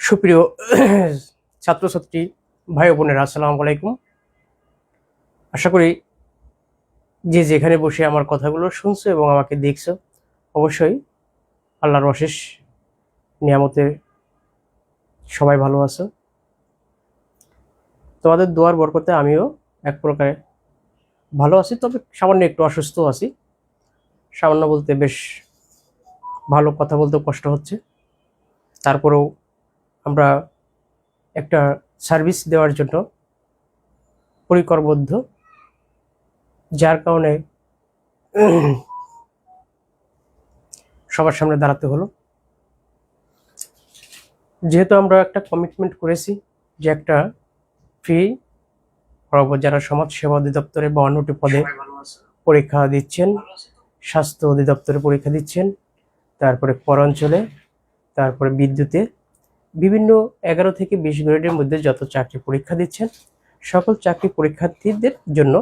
সুপ্রিয় ছাত্রছাত্রী ভাই ও বোনেরা, আসসালামু আলাইকুম। আশা করি যে যেখানে বসে আমার কথাগুলো শুনছো এবং আমাকে দেখছো, অবশ্যই আল্লাহর অশেষ নিয়ামতে সবাই ভালো আছো। তোমাদের দোয়ার বরকতে আমিও এক প্রকারে ভালো আছি, তবে সামান্য একটু অসুস্থ আছি। সামান্য বলতে বেশ ভালো কথা বলতে কষ্ট হচ্ছে। তারপরেও আমরা একটা সার্ভিস দেওয়ার জন্য পরিকরবদ্ধ, যার কারণে সবার সামনে দাঁড়াতে হলো। যেহেতু আমরা একটা কমিটমেন্ট করেছি যে একটা ফ্রি পড়াবো, যারা সমাজ সেবা অধিদপ্তরে 52টি পদে পরীক্ষা দিচ্ছেন, স্বাস্থ্য অধিদপ্তরে পরীক্ষা দিচ্ছেন, তারপরে পরাঞ্চলে, তারপরে বিদ্যুতে, বিভিন্ন 11 থেকে 20 গ্রেডের মধ্যে যত চাকরি পরীক্ষা দিচ্ছেন, সকল চাকরি পরীক্ষার্থীদের জন্য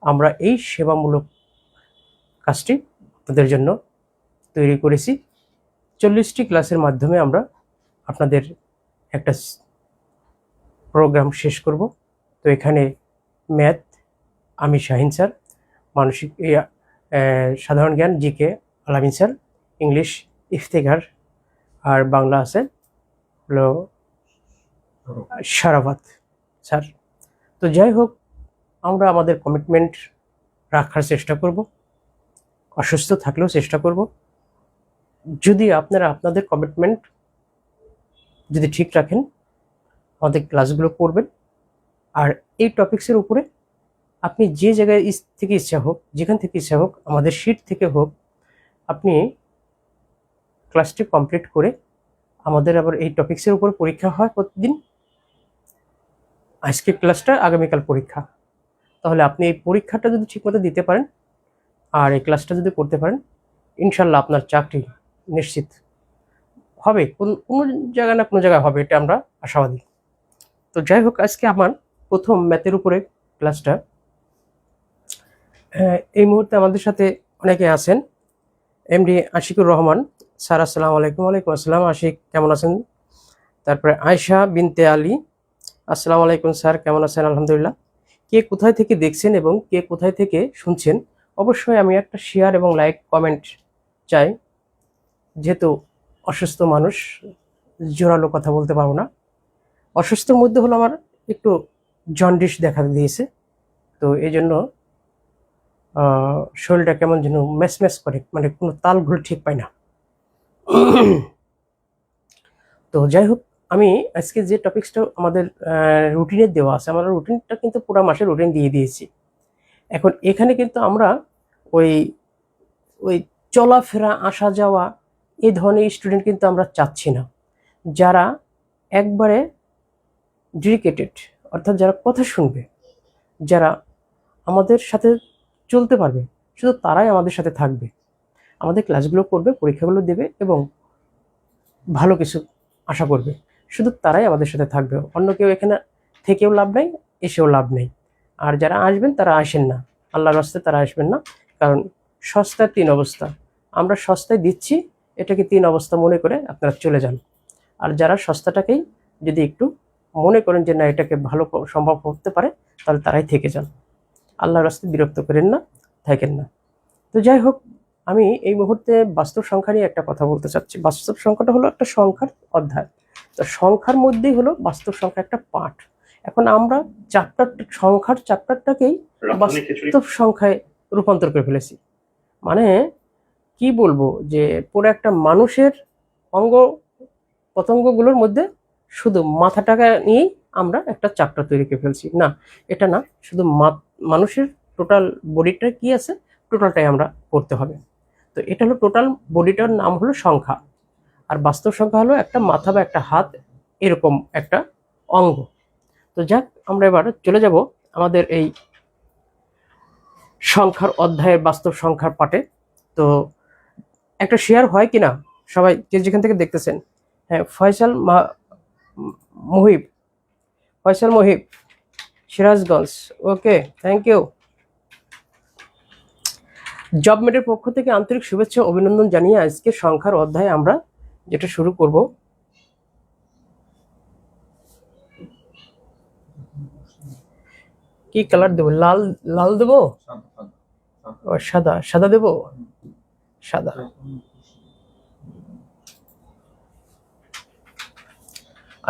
আমরা এই সেবামূলক কাজটি আপনাদের জন্য তৈরি করেছি। 40টি ক্লাসের মাধ্যমে আমরা আপনাদের একটা প্রোগ্রাম শেষ করব। তো এখানে ম্যাথ আমি শাহিন স্যার, মানসিক সাধারণ জ্ঞান জিকে আলামিন স্যার, ইংলিশ ইফতেখার, আর বাংলা আছে হলো সারাভাত স্যার। তো যাই হোক, আমরা আমাদের কমিটমেন্ট রাখার চেষ্টা করব, অসুস্থ থাকলেও চেষ্টা করব। যদি আপনারা আপনাদের কমিটমেন্ট যদি ঠিক রাখেন, আমাদের ক্লাসগুলো পড়বেন, আর এই টপিক্সের উপরে আপনি যে জায়গায় থেকে ইচ্ছা হোক, যেখান থেকে ইচ্ছা হোক, আমাদের শিট থেকে হোক, আপনি ক্লাসটি কমপ্লিট করে আমাদের আবার এই টপিক্সের উপর পরীক্ষা হয় প্রতিদিন। আজকের ক্লাসটা, আগামীকাল পরীক্ষা। তাহলে আপনি এই পরীক্ষাটা যদি ঠিকমতো দিতে পারেন আর এই ক্লাসটা যদি করতে পারেন, ইনশাল্লাহ আপনার চাকরি নিশ্চিত হবে। কোনো জায়গায় না কোনো জায়গায় হবে, এটা আমরা আশাবাদী। তো যাই হোক, আজকে আমার প্রথম ম্যাথের উপরে ক্লাসটা। এই মুহূর্তে আমাদের সাথে অনেকে আছেন। এমডি আশিকুর রহমান স্যার, আসসালামু আলাইকুম। ওয়ালাইকুম আসসালাম। আশিক, কেমন আছেন? তারপরে আয়শা বিনতে আলী, আসসালামু আলাইকুম স্যার, কেমন আছেন? আলহামদুলিল্লাহ। কে কোথায় থেকে দেখছেন এবং কে কোথায় থেকে শুনছেন, অবশ্যই আমি একটা শেয়ার এবং লাইক কমেন্ট চাই। যেহেতু অসুস্থ মানুষ, জোরালো কথা বলতে পারবো না। অসুস্থর মধ্যে হলো আমার একটু জন্ডিস দেখা দিয়েছে, তো এই জন্য শরীরটা কেমন যেন ম্যাচ করে, মানে কোনো তাল ঘুল ঠিক পাই না। তো যাই হোক, আমি আজকে যে টপিক্সটা আমাদের রুটিনে দেওয়া আছে, আমরা রুটিনটা কিন্তু পুরো মাসে রুটিন দিয়ে দিয়েছি। এখন এখানে কিন্তু আমরা ওই ওই চলাফেরা, আসা যাওয়া, এই ধরনের স্টুডেন্ট কিন্তু আমরা চাচ্ছি না। যারা একবারে ডেডিকেটেড, অর্থাৎ যারা কথা শুনবে, যারা আমাদের সাথে চলতে পারবে, শুধু তারাই আমাদের সাথে থাকবে, আমাদের ক্লাসগুলো করবে, পরীক্ষাগুলো দেবে এবং ভালো কিছু আশা করবে। শুধু তারাই আমাদের সাথে থাকবে, অন্য কেউ এখানে থেকেও লাভ নেই, এসেও লাভ নেই। আর যারা আসবেন তারা আসেন না, আল্লাহর রাস্তায় তারা আসবেন না। কারণ সস্তার 3 অবস্থা, আমরা সস্তায় দিচ্ছি, এটাকে 3 অবস্থা মনে করে আপনারা চলে যান। আর যারা সস্তাটাকেই যদি একটু মনে করেন যে না, এটাকে ভালো সম্ভব করতে পারে, তাহলে তারাই থেকে যান। আল্লাহর রাস্তায় বিরক্ত করেন না, থাকেন না। তো যাই হোক, আমি এই মুহূর্তে বাস্তব সংখ্যা নিয়ে একটা কথা বলতে চাচ্ছি। বাস্তব সংখ্যাটা হলো একটা সংখ্যার অধ্যায়। তো সংখ্যার মধ্যেই হলো বাস্তব সংখ্যা একটা পাঠ। এখন আমরা সংখ্যার চ্যাপ্টারটাকেই বাস্তব সংখ্যায় রূপান্তর করে ফেলেছি। মানে কি বলবো, যে পুরো একটা মানুষের অঙ্গ পতঙ্গগুলোর মধ্যে শুধু মাথাটাকে নিয়েই আমরা একটা চ্যাপ্টার তৈরি করে ফেলছি। না, এটা না, শুধু মানুষের টোটাল বডিটা কি আছে, টোটালটাই আমরা পড়তে হবে। তো এটা হলো টোটাল বডিটার নাম হলো সংখ্যা, আর বাস্তব সংখ্যা হলো একটা মাথা বা একটা হাত, এরকম একটা অঙ্গ। তো যাক, আমরা এবার চলে যাব আমাদের এই সংখ্যার অধ্যায়ের বাস্তব সংখ্যার পাঠে। তো একটা শেয়ার হয় কিনা সবাই যে যেখান থেকে দেখতেছেন। হ্যাঁ, মুহিব ফয়সাল মুহিব, সিরাজগঞ্জ, ওকে, থ্যাংক ইউ। জবমেটের পক্ষ থেকে আন্তরিক শুভেচ্ছা অভিনন্দন জানিয়ে আজকে সংখ্যার অধ্যায়ে আমরা যেটা শুরু করব, কি কালার দেবো? লাল, লাল দেবো? ও সাদা, সাদা দেবো, সাদা।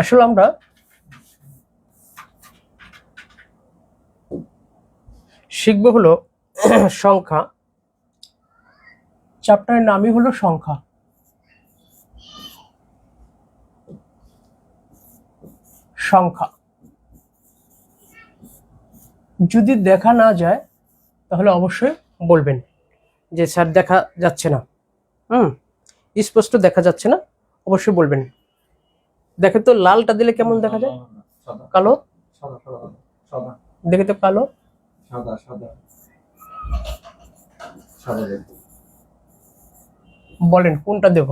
আসলে আমরা শিখবো হলো সংখ্যা। চ্যাপ্টারের নামই হলো সংখ্যা। সংখ্যা যদি দেখা না যায় তাহলে অবশ্যই বলবেন যে স্যার দেখা যাচ্ছে না, স্পষ্ট দেখা যাচ্ছে না, অবশ্যই বলবেন। দেখে তো লালটা দিলে কেমন দেখা যায়? কালো? দেখে তো কালো। বলেন কোনটা দেব?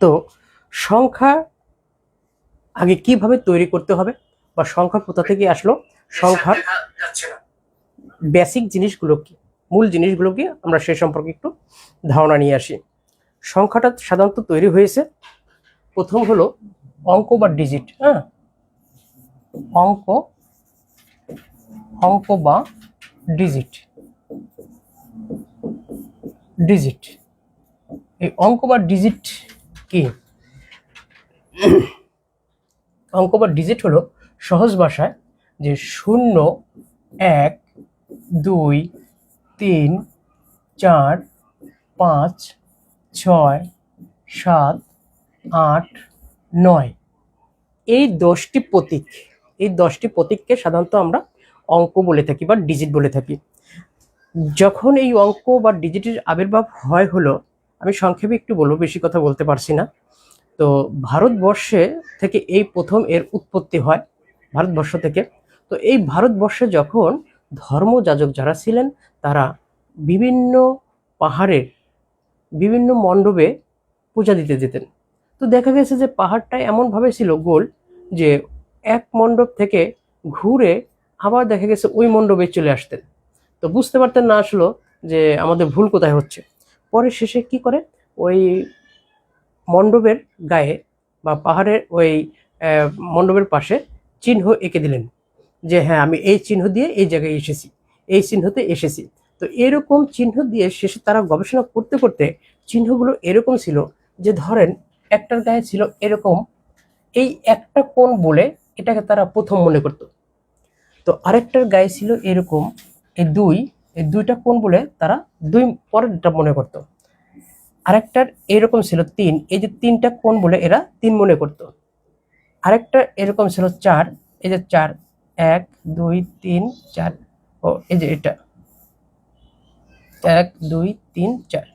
তো সংখ্যা আগে কিভাবে তৈরি করতে হবে বা সংখ্যা কোথা থেকে আসলো, সংখ্যার বেসিক জিনিসগুলো কি, মূল জিনিসগুলো কি, আমরা সে সম্পর্কে একটু ধারণা নিয়ে আসি। সংখ্যাটা সাধারণত তৈরি হয়েছে, প্রথম হলো অঙ্ক বা ডিজিট। অঙ্ক, অঙ্ক বা ডিজিট। ডিজিট, এই অঙ্ক বা ডিজিট কি? অঙ্ক বা ডিজিট হলো সহজ ভাষায় যে 0, 1, 2, 3, 4, 5, 6, 7, 8, 9 এই 10টি প্রতীক, এই 10টি প্রতীককে সাধারণত আমরা অঙ্ক বলে থাকি বা ডিজিট বলে থাকি। যখন এই অঙ্ক বা ডিজিটের আবির্ভাব হয় হলো, আমি সংক্ষেপে একটু বলবো, বেশি কথা বলতে পারছি না। তো ভারতবর্ষে থেকে এই প্রথম এর উৎপত্তি হয়, ভারতবর্ষ থেকে। তো এই ভারতবর্ষে যখন ধর্মযাজক যারা ছিলেন তারা বিভিন্ন পাহাড়ের বিভিন্ন মণ্ডপে পূজা দিতে যেতেন। তো দেখা গেছে যে পাহাড়টা এমনভাবে ছিল গোল যে এক মণ্ডপ থেকে ঘুরে আবার দেখা গেছে ওই মণ্ডপে চলে আসতেন। তো বুঝতে পারতেন না আসলো যে আমাদের ভুল কোথায় হচ্ছে। পরে শেষে কি করে, ওই মণ্ডপের গায়ে বা পাহাড়ের ওই মণ্ডপের পাশে চিহ্ন এঁকে দিলেন যে হ্যাঁ আমি এই চিহ্ন দিয়ে এই জায়গায় এসেছি, এই চিহ্নতে এসেছি। তো এরকম চিহ্ন দিয়ে শেষে তারা গবেষণা করতে করতে চিহ্নগুলো এরকম ছিল যে ধরেন একটার গায়ে ছিল এরকম, এই একটা কোণ বলে এটাকে তারা প্রথম মনে করত। তো আরেকটার গায়ে ছিল এরকম, এই দুইটা কোণ বলে তারা দুই পরেরটা মনে করত। আরেকটার এরকম ছিল 3, এই যে 3টা কোণ বলে এরা 3 মনে করত। আরেকটা এরকম ছিল 4, এই যে 4, 1, 2, 3, 4, ও এই যে এটা 1, 2, 3, 4,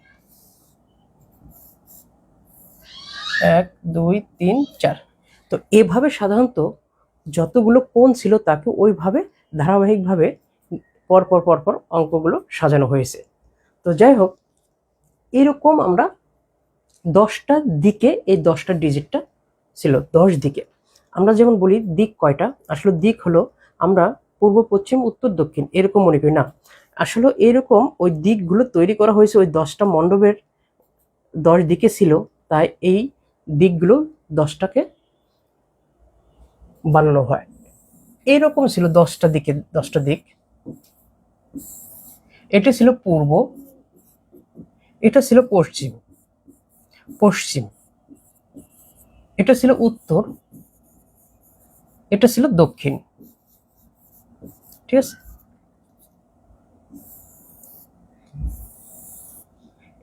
1, 2, 3, 4। তো এভাবে সাধারণত যতগুলো কোণ ছিল তাকে ওইভাবে ধারাবাহিকভাবে পরপর পরপর অঙ্কগুলো সাজানো হয়েছে। তো যাই হোক, এরকম আমরা 10টা দিকে, এই 10টা ডিজিটটা ছিল 10 দিকে। আমরা যেমন বলি দিক কয়টা, আসলে দিক হলো আমরা পূর্ব, পশ্চিম, উত্তর, দক্ষিণ এরকম মনে করি না। আসলে এরকম ওই দিকগুলো তৈরি করা হয়েছে ওই 10টা মণ্ডপের 10 দিকে ছিল, তাই এই দিকগুলো 10টাকে বানানো হয়। এরকম ছিল 10টা দিকে, 10টা দিক। এটা ছিল পূর্ব, এটা ছিল পশ্চিম, পশ্চিম, এটা ছিল উত্তর, এটা ছিল দক্ষিণ। ঠিক আছে,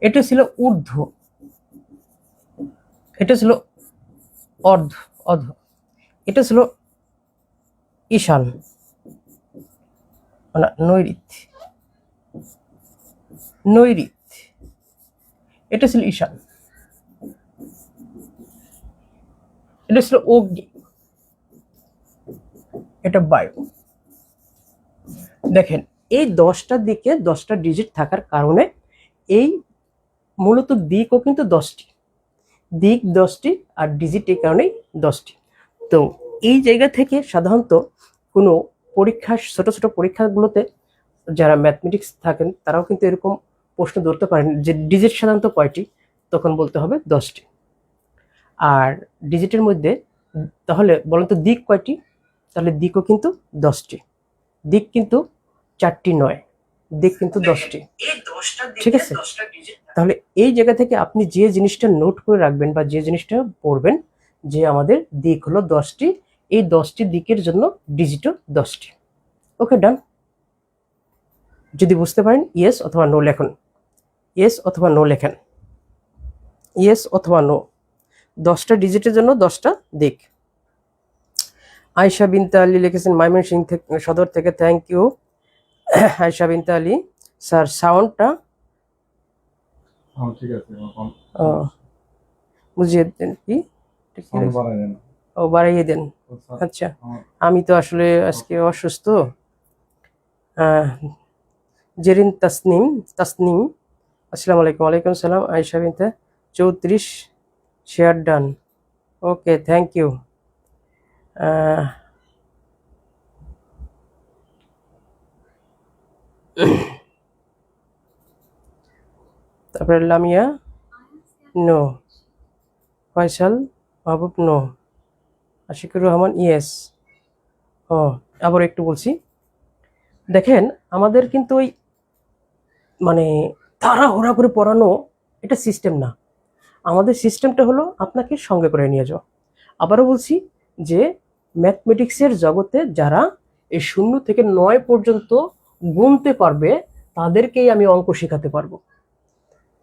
এটা ছিল ঊর্ধ্ব, এটা ছিল অর্ধ, অধ, এটা ছিল ঈশান মানে নৈরিত, নৈরিত, এটা ছিল ঈশান, এটা ছিল অগ্নি, এটা বায়ু। দেখেন এই 10টা দিকে 10টা ডিজিট থাকার কারণে এই মূলত দিকও কিন্তু 10টি, দিক 10টি আর ডিজিট এই কারণেই 10টি। তো এই জায়গা থেকে সাধারণত কোনো পরীক্ষা, ছোট ছোট পরীক্ষাগুলোতে যারা ম্যাথমেটিক্স থাকেন তারাও কিন্তু এরকম প্রশ্ন ধরতে পারেন যে ডিজিট সাধারণত কয়টি, তখন বলতে হবে 10টি। আর ডিজিটের মধ্যে তাহলে বলেন তো দিক কয়টি? তাহলে দিকও কিন্তু 10টি। দিক কিন্তু 4টি নয়, দিক কিন্তু 10টি। ঠিক আছে, তাহলে এই জায়গা থেকে আপনি যে জিনিসটা নোট করে রাখবেন বা যে জিনিসটা পড়বেন যে আমাদের দিক হলো 10টি, এই 10টি দিকের জন্য ডিজিটও 10টি। ওকে, ডান। যদি বুঝতে পারেন ইয়েস অথবা নো লেখুন, ইয়েস অথবা নো লেখেন, ইয়েস অথবা নো। 10টা ডিজিটের জন্য 10টা দিক। আয়শা বিনতে আলী লিখেছেন ময়মনসিংহ সদর থেকে, থ্যাংক ইউ আয়শা বিনতে আলী। স্যার সাউন্ডটা ঠিক আছে, বুঝিয়ে দেন কি? ও বাড়াইয়ে দেন। আচ্ছা, আমি তো আসলে আজকে অসুস্থ। জেরিন তাসনিম, তাসনিম আসসালামু আলাইকুম। ওয়ালাইকুম সালাম। Ayesha Binte 34 share done. Okay, thank you. তারপরে Lamia no, Faisal Mahbub no, Ashikur Rahman yes. ও আবার একটু বলছি, দেখেন আমাদের কিন্তু ওই মানে তাড়াহুড়া করে পড়ানো এটা সিস্টেম না। আমাদের সিস্টেমটা হলো আপনাকে সঙ্গে করে নিয়ে যাওয়া। আবারও বলছি যে ম্যাথমেটিক্সের জগতে যারা এই 0 থেকে 9 পর্যন্ত গুনতে পারবে তাদেরকেই আমি অঙ্ক শেখাতে পারবো।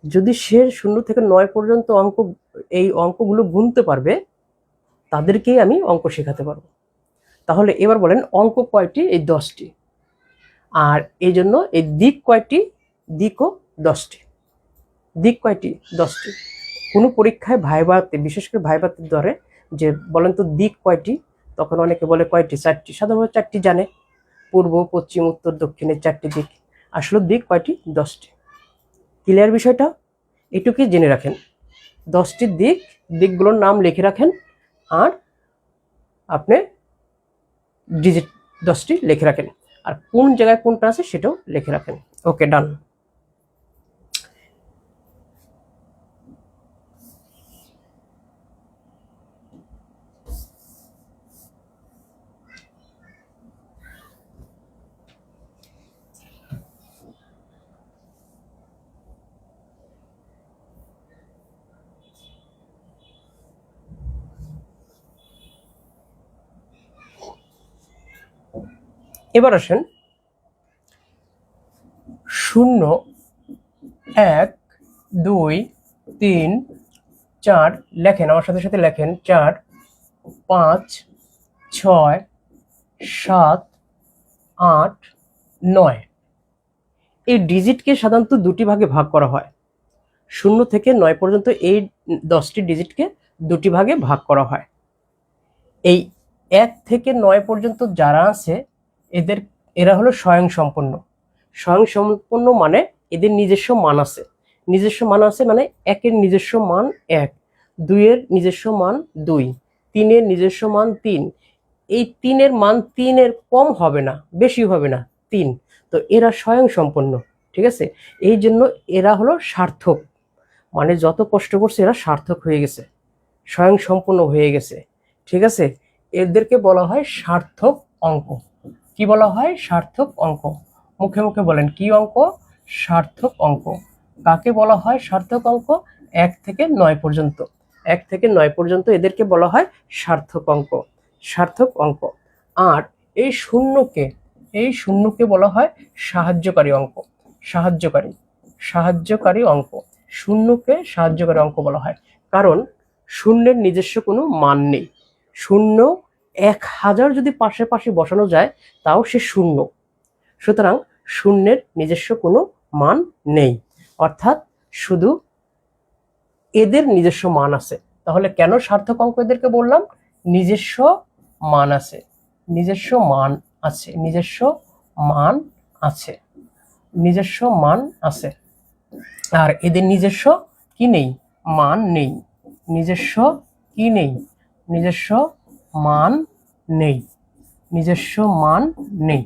যদি সে 0 থেকে 9 পর্যন্ত এই অঙ্কগুলো গুনতে পারবে তাদেরকেই আমি অঙ্ক শেখাতে পারবো। তাহলে এবার বলেন অঙ্ক কয়টি? এই 10টি। আর এই জন্য এই দিক কয়টি? দিকও 10টি। দিক কয়টি? 10টি। কোনো পরীক্ষায় ভাইভাতে, বিশেষ করে ভাইভাতে ধরে যে বলেন তো দিক কয়টি, তখন অনেকে বলে কয়টি? 4টি। সাধারণত 4টি জানে, পূর্ব পশ্চিম উত্তর দক্ষিণের 4টি দিক। আসলে দিক কয়টি? 10টি। ক্লিয়ার বিষয়টা? এটুকুই জেনে রাখেন। 10টি দিক, দিকগুলোর নাম লিখে রাখেন, আর আপনি ডিজিট 10টি লিখে রাখেন, আর কোন জায়গায় কোনটা আছে সেটাও লিখে রাখেন। ওকে, ডান। এবার আসেন 0, 1, 2, 3, 4 লেখেন, আমার সাথে সাথে লেখেন। 4, 5, 6, 7, 8, 9। এই ডিজিটকে সাধারণত দুটি ভাগে ভাগ করা হয়। 0 থেকে 9 পর্যন্ত এই 10টি ডিজিটকে দুটি ভাগে ভাগ করা হয়। এই 1 থেকে 9 পর্যন্ত যারা আছে এরা হলো স্বয়ংসম্পন্ন। স্বয়ংসম্পন্ন মানে এদের নিজস্ব মান আছে। নিজস্ব মান আছে মানে 1 এর নিজস্ব মান 1, 2 এর নিজস্ব মান 2, 3 এর নিজস্ব মান 3। এই 3 এর মান 3 এর কম হবে না, বেশি হবে না, 3। তো এরা স্বয়ংসম্পন্ন। ঠিক আছে, এই জন্য এরা হলো সার্থক, মানে যত কষ্ট করছে এরা সার্থক হয়ে গেছে, স্বয়ংসম্পন্ন হয়ে গেছে। ঠিক আছে, এদেরকে বলা হয় সার্থক অঙ্ক। কি বলা হয়? সার্থক অঙ্ক। মুখে মুখে বলেন কি অঙ্ক? সার্থক অঙ্ক। কাকে বলা হয় সার্থক অঙ্ক? 1 থেকে 9 পর্যন্ত। 1 থেকে 9 পর্যন্ত এদেরকে বলা হয় সার্থক অঙ্ক, সার্থক অঙ্ক। আর এই শূন্যকে বলা হয় সাহায্যকারী অঙ্ক, সাহায্যকারী, সাহায্যকারী অঙ্ক। শূন্যকে সাহায্যকারী অঙ্ক বলা হয়, কারণ শূন্যের নিজস্ব কোনো মান নেই। শূন্য 1000 যদি পাশে পাশে বসানো যায় তাও সে শূন্য। সুতরাং শূন্যের নিজস্ব কোনো মান নেই, অর্থাৎ শুধু এদের নিজস্ব মান আছে। তাহলে কেন সার্থক অঙ্ক এদেরকে বললাম? নিজস্ব মান আছে, নিজস্ব মান আছে, নিজস্ব মান আছে, নিজস্ব মান আছে। আর এদের নিজস্ব কি নেই? মান নেই। নিজস্ব কি নেই? নিজস্ব মান নেই, নিজস্ব মান নেই।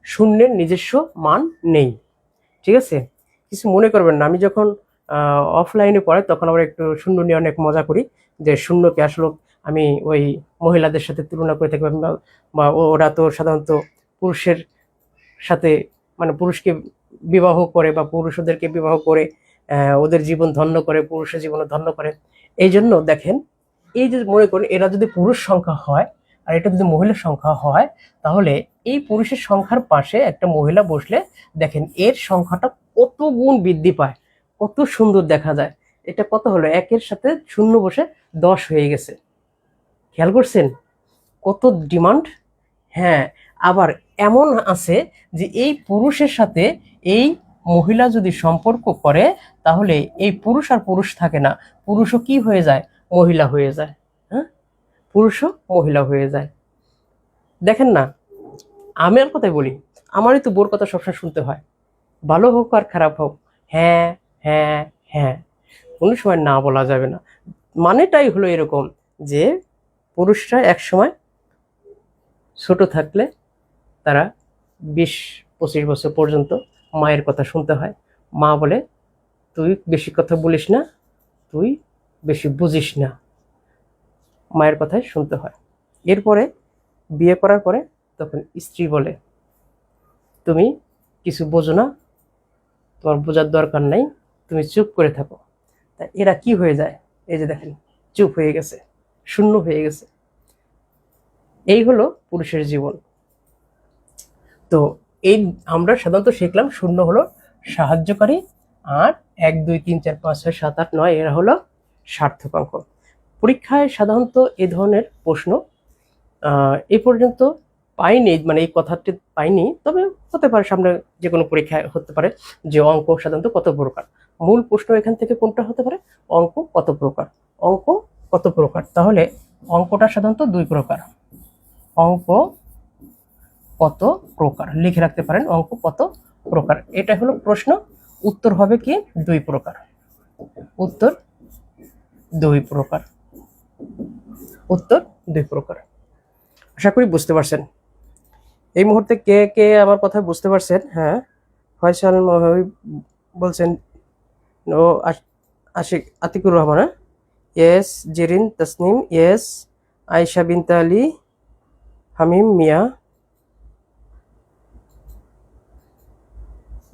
শূন্যের নিজস্ব মান নেই। ঠিক আছে, কিছু মনে করবেন না, আমি যখন অফলাইনে পড়ে তখন আমরা একটু শূন্য নিয়ে অনেক মজা করি, যে শূন্যকে আসলে আমি ওই মহিলাদের সাথে তুলনা করে থাকি, বা ওরা তো সাধারণত পুরুষের সাথে মানে পুরুষকে বিবাহ করে বা পুরুষদেরকে বিবাহ করে ওদের জীবন ধন্য করে, পুরুষের জীবনে ধন্য করে। এই জন্য দেখেন, এই যে মনে করেন এরা যদি পুরুষ সংখ্যা হয় আর এটা যদি মহিলার সংখ্যা হয়, তাহলে এই পুরুষের সংখ্যার পাশে একটা মহিলা বসলে দেখেন এর সংখ্যাটা কত গুণ বৃদ্ধি পায়, কত সুন্দর দেখা যায়। এটা কত হলো, 1-এর সাথে 0 বসে 10 হয়ে গেছে। খেয়াল করছেন কত ডিমান্ড? হ্যাঁ, আবার এমন আছে যে এই পুরুষের সাথে এই মহিলা যদি সম্পর্ক করে, তাহলে এই পুরুষ আর পুরুষ থাকে না, পুরুষও কি হয়ে যায়, মহিলা হয়ে যায়। হ্যাঁ, পুরুষও মহিলা হয়ে যায়। দেখেন না, আমি আর কথাই বলি, আমারই তো বোর কথা সবসময় শুনতে হয়, ভালো হোক আর খারাপ হোক, হ্যাঁ হ্যাঁ হ্যাঁ, কোনো সময় না বলা যাবে না। মানেটাই হলো এরকম যে পুরুষরা এক সময় ছোট থাকলে তারা 20-25 বছর পর্যন্ত মায়ের কথা শুনতে হয়। মা বলে তুই বেশি কথা বলিস না, তুই বেশি বুঝিস না, মায়ের কথাই শুনতে হয়। এরপরে বিয়ে করার পরে তখন স্ত্রী বলে তুমি কিছু বোঝো না, তোমার বোঝার দরকার নাই, তুমি চুপ করে থাকো। তা এরা কি হয়ে যায়, এই যে দেখেন চুপ হয়ে গেছে, শূন্য হয়ে গেছে। এই হলো পুরুষের জীবন। তো এই আমরা সাধারণত শিখলাম শূন্য হলো সাহায্যকারী, আর 1 2 3 4 5 6 7 8 9 এরা হলো সার্থকাঙ্ক। পরীক্ষায় সাধারণত এই ধরনের প্রশ্ন এই পর্যন্ত পাইনি, মানে এই কথাটি পাইনি, তবে হতে পারে সামনে যে কোনো পরীক্ষায় হতে পারে যে অঙ্ক সাধারণত কত প্রকার। মূল প্রশ্ন এখান থেকে কোনটা হতে পারে, অঙ্ক কত প্রকার, অঙ্ক কত প্রকার। তাহলে অঙ্কটা সাধারণত 2 প্রকার, অঙ্ক কত প্রকার লিখে রাখতে পারেন, অঙ্ক কত প্রকার, এটা হলো প্রশ্ন। উত্তর হবে কি 2 প্রকার, উত্তর 2 প্রকার, উত্তর 2 প্রকার। আশা করি বুঝতে পারছেন। এই মুহূর্তে কে কে আমার কথা বুঝতে পারছেন? হ্যাঁ, ফয়সাল বলছেন, ও আশিক আতিকুর রহমান, ইয়েস। জেরিন তাসনিম, ইয়েস। আয়েশা বিনতে আলী, হামিম মিয়া,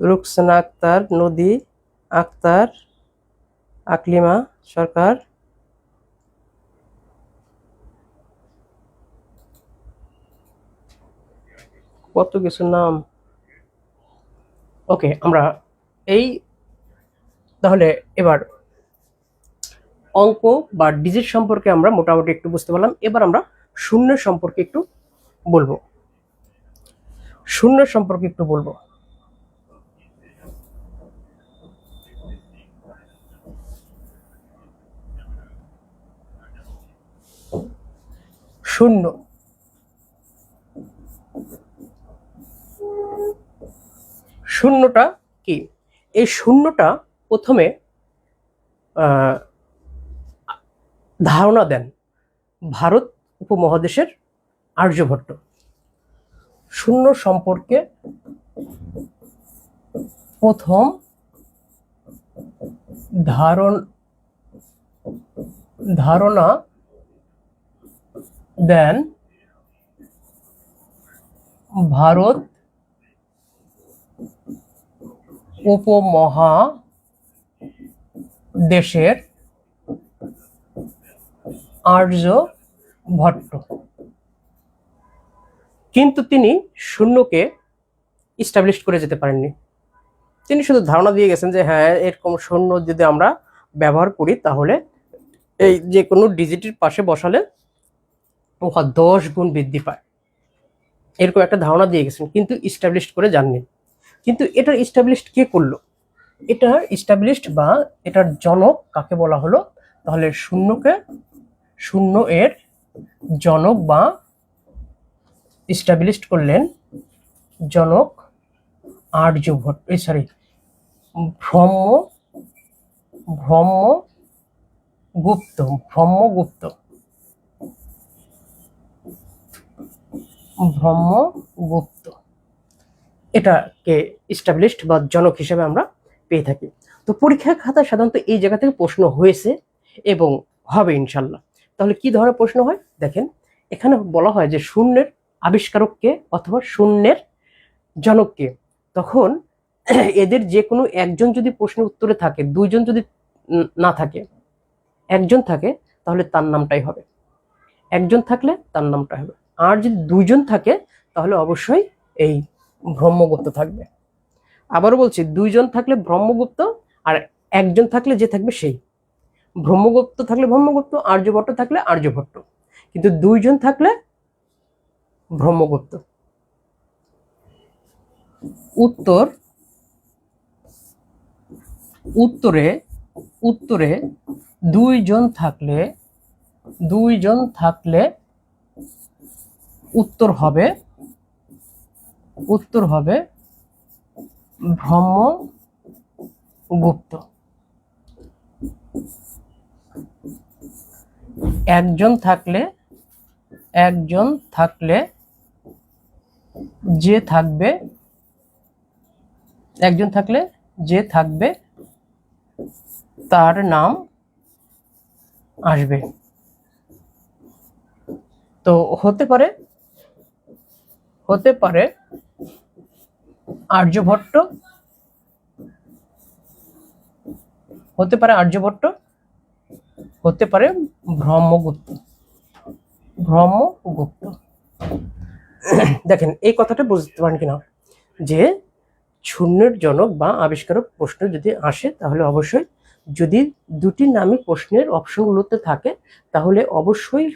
রুকসানা আক্তার, নদী আক্তার, আকলিমা সরকার, কত কিছু নাম। ওকে, আমরা এই তাহলে এবার অঙ্ক বা ডিজিট সম্পর্কে আমরা মোটামুটি একটু বুঝতে পারলাম। এবার আমরা শূন্য সম্পর্কে একটু বলবো, শূন্য সম্পর্কে একটু বলবো। শূন্য, শূন্যটা কি? এই শূন্যটা প্রথমে ধারণা দেন ভারত উপমহাদেশের আর্যভট্ট। শূন্য সম্পর্কে প্রথম ধারণা দেন ভারত উপমহাদেশের আর্যভট্ট। কিন্তু তিনি শূন্যকে ইস্টাবলিশ করে যেতে পারেননি, তিনি শুধু ধারণা দিয়ে গেছেন যে হ্যাঁ এরকম শূন্য যদি আমরা ব্যবহার করি তাহলে এই যে কোনো ডিজিটের পাশে বসালে উহা 10 গুণ বৃদ্ধি পায়, এরকম একটা ধারণা দিয়ে গেছেন, কিন্তু ইস্টাবলিশ করে যাননি। কিন্তু এটা ইস্টাবলিশ কে করলো? এটা ইস্টাবলিশড বা এটার জনক কাকে বলা হলো? তাহলে শূন্য এর জনক বা ইস্টাবলিশড করলেন জনক আর্যভট্ট, সরি ব্রহ্মগুপ্ত। এটাকে ইস্টাবলিশড বা জনক হিসেবে আমরা পেয়ে থাকি। তো তো পরীক্ষার খাতায় সাধারণত এই জায়গা থেকে প্রশ্ন হয়েছে এবং হবে ইনশাল্লাহ। তাহলে কি ধরনের প্রশ্ন হয় দেখেন, এখানে বলা হয় যে শূন্যের আবিষ্কারককে অথবা শূন্যের জনককে। তখন এদের যে কোনো একজন যদি প্রশ্নের উত্তরে থাকে, দুইজন যদি না থাকে, একজন থাকে তাহলে তার নামটাই হবে, একজন থাকলে তার নামটা হবে। আর যদি দুইজন থাকে তাহলে অবশ্যই এই ব্রহ্মগুপ্ত থাকবে। আবারও বলছি, দুইজন থাকলে ব্রহ্মগুপ্ত, আর একজন থাকলে যে থাকবে সেই। ব্রহ্মগুপ্ত থাকলে ব্রহ্মগুপ্ত, আর্যভট্ট থাকলে আর্যভট্ট, কিন্তু দুইজন থাকলে ব্রহ্মগুপ্ত। উত্তরে দুইজন থাকলে উত্তর হবে ব্রহ্মগুপ্ত। একজন থাকলে যে থাকবে তার নাম আসবে। তো হতে পারে আর্যভট্ট, হতে পারে ব্রহ্মগুপ্ত। দেখেন এই কথাটা বুঝতে পারেন কিনা, যে শূন্যের জনক বা আবিষ্কারক প্রশ্ন যদি আসে তাহলে অবশ্যই, যদি দুটি নামই প্রশ্নের অপশনগুলোতে থাকে তাহলে অবশ্যই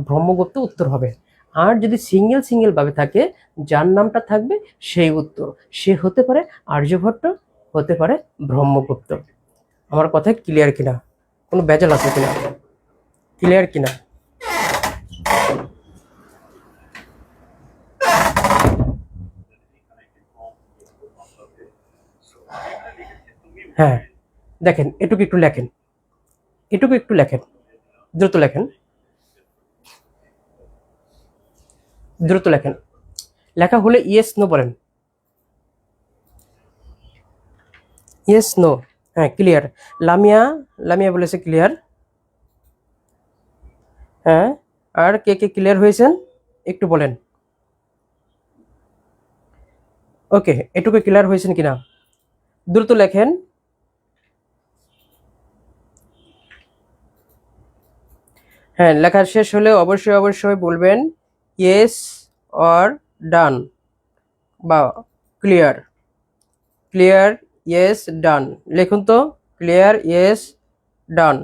ব্রহ্মগুপ্ত উত্তর হবে। আর যদি সিঙ্গেল ভাবে থাকে, যার নামটা থাকবে সেই উত্তর, সে হতে পারে আর্যভট্ট, হতে পারে ব্রহ্মগুপ্ত। আমার কথা ক্লিয়ার কিনা, কোনো ভেজাল আছে কিনা, ক্লিয়ার কিনা? হ্যাঁ দেখেন, এটুকু একটু লেখেন, দ্রুত লেখেন। লেখা হলে ইয়েস নো বলেন, ইয়েস নো। হ্যাঁ ক্লিয়ার। লামিয়া বলেছে ক্লিয়ার। হ্যাঁ, আর কে ক্লিয়ার হয়েছেন একটু বলেন। ওকে, এটুকু ক্লিয়ার হয়েছেন কিনা দ্রুত লেখেন। হ্যাঁ, লেখা শেষ হলে অবশ্যই বলবেন ইয়েস অর ডান বা ক্লিয়ার। ইয়েস ডান লিখুন তো, ক্লিয়ার ইয়েস ডান,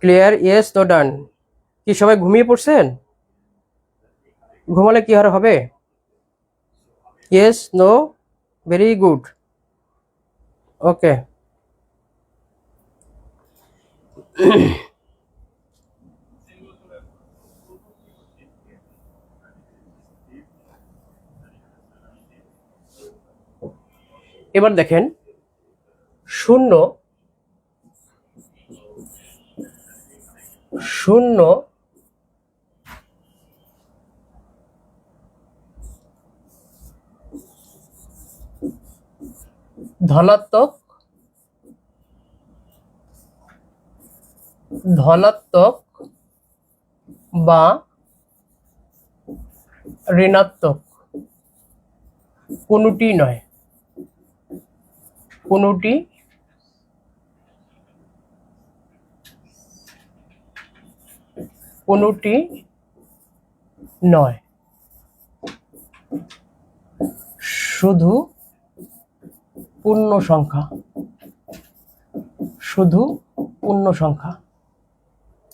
ক্লিয়ার ইয়েস নো ডান। কি সবাই ঘুমিয়ে পড়ছেন? ঘুমালে কি আর হবে? ইয়েস নো, ভেরি গুড, ওকে। এবার দেখেন, শূন্য ধনাত্মক বা ঋণাত্মক কোনটি নয়, শুধু পূর্ণ সংখ্যা,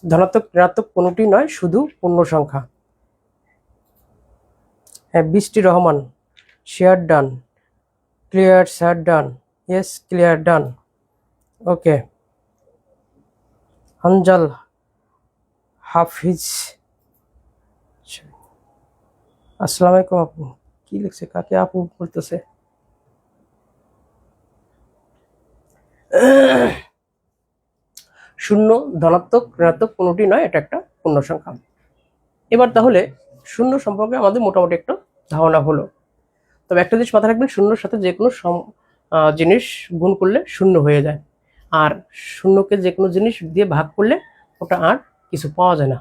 ধনাত্মক ঋণাত্মক কোনটি নয়, শুধু পূর্ণ সংখ্যা। হ্যাঁ, Brishti Rahman share done, clear share done, yes clear done, okay. Hanzal Hafiz, আসসালামু আলাইকুম। আপু কি লিখছে, কাকে আপু বলতেছে? শূন্য ধনাত্মক ঋণাত্মক কোনটি নয়, এটা একটা পূর্ণ সংখ্যা। এবার তাহলে শূন্য সম্পর্কে আমাদের মোটামুটি একটা ধারণা হলো। তবে একটা জিনিস মাথায় রাখবেন, শূন্যর সাথে যে কোনো জিনিস গুণ করলে শূন্য হয়ে যায়, আর শূন্যকে যে কোনো জিনিস দিয়ে ভাগ করলে ওটা আর কিছু পাওয়া যায় না,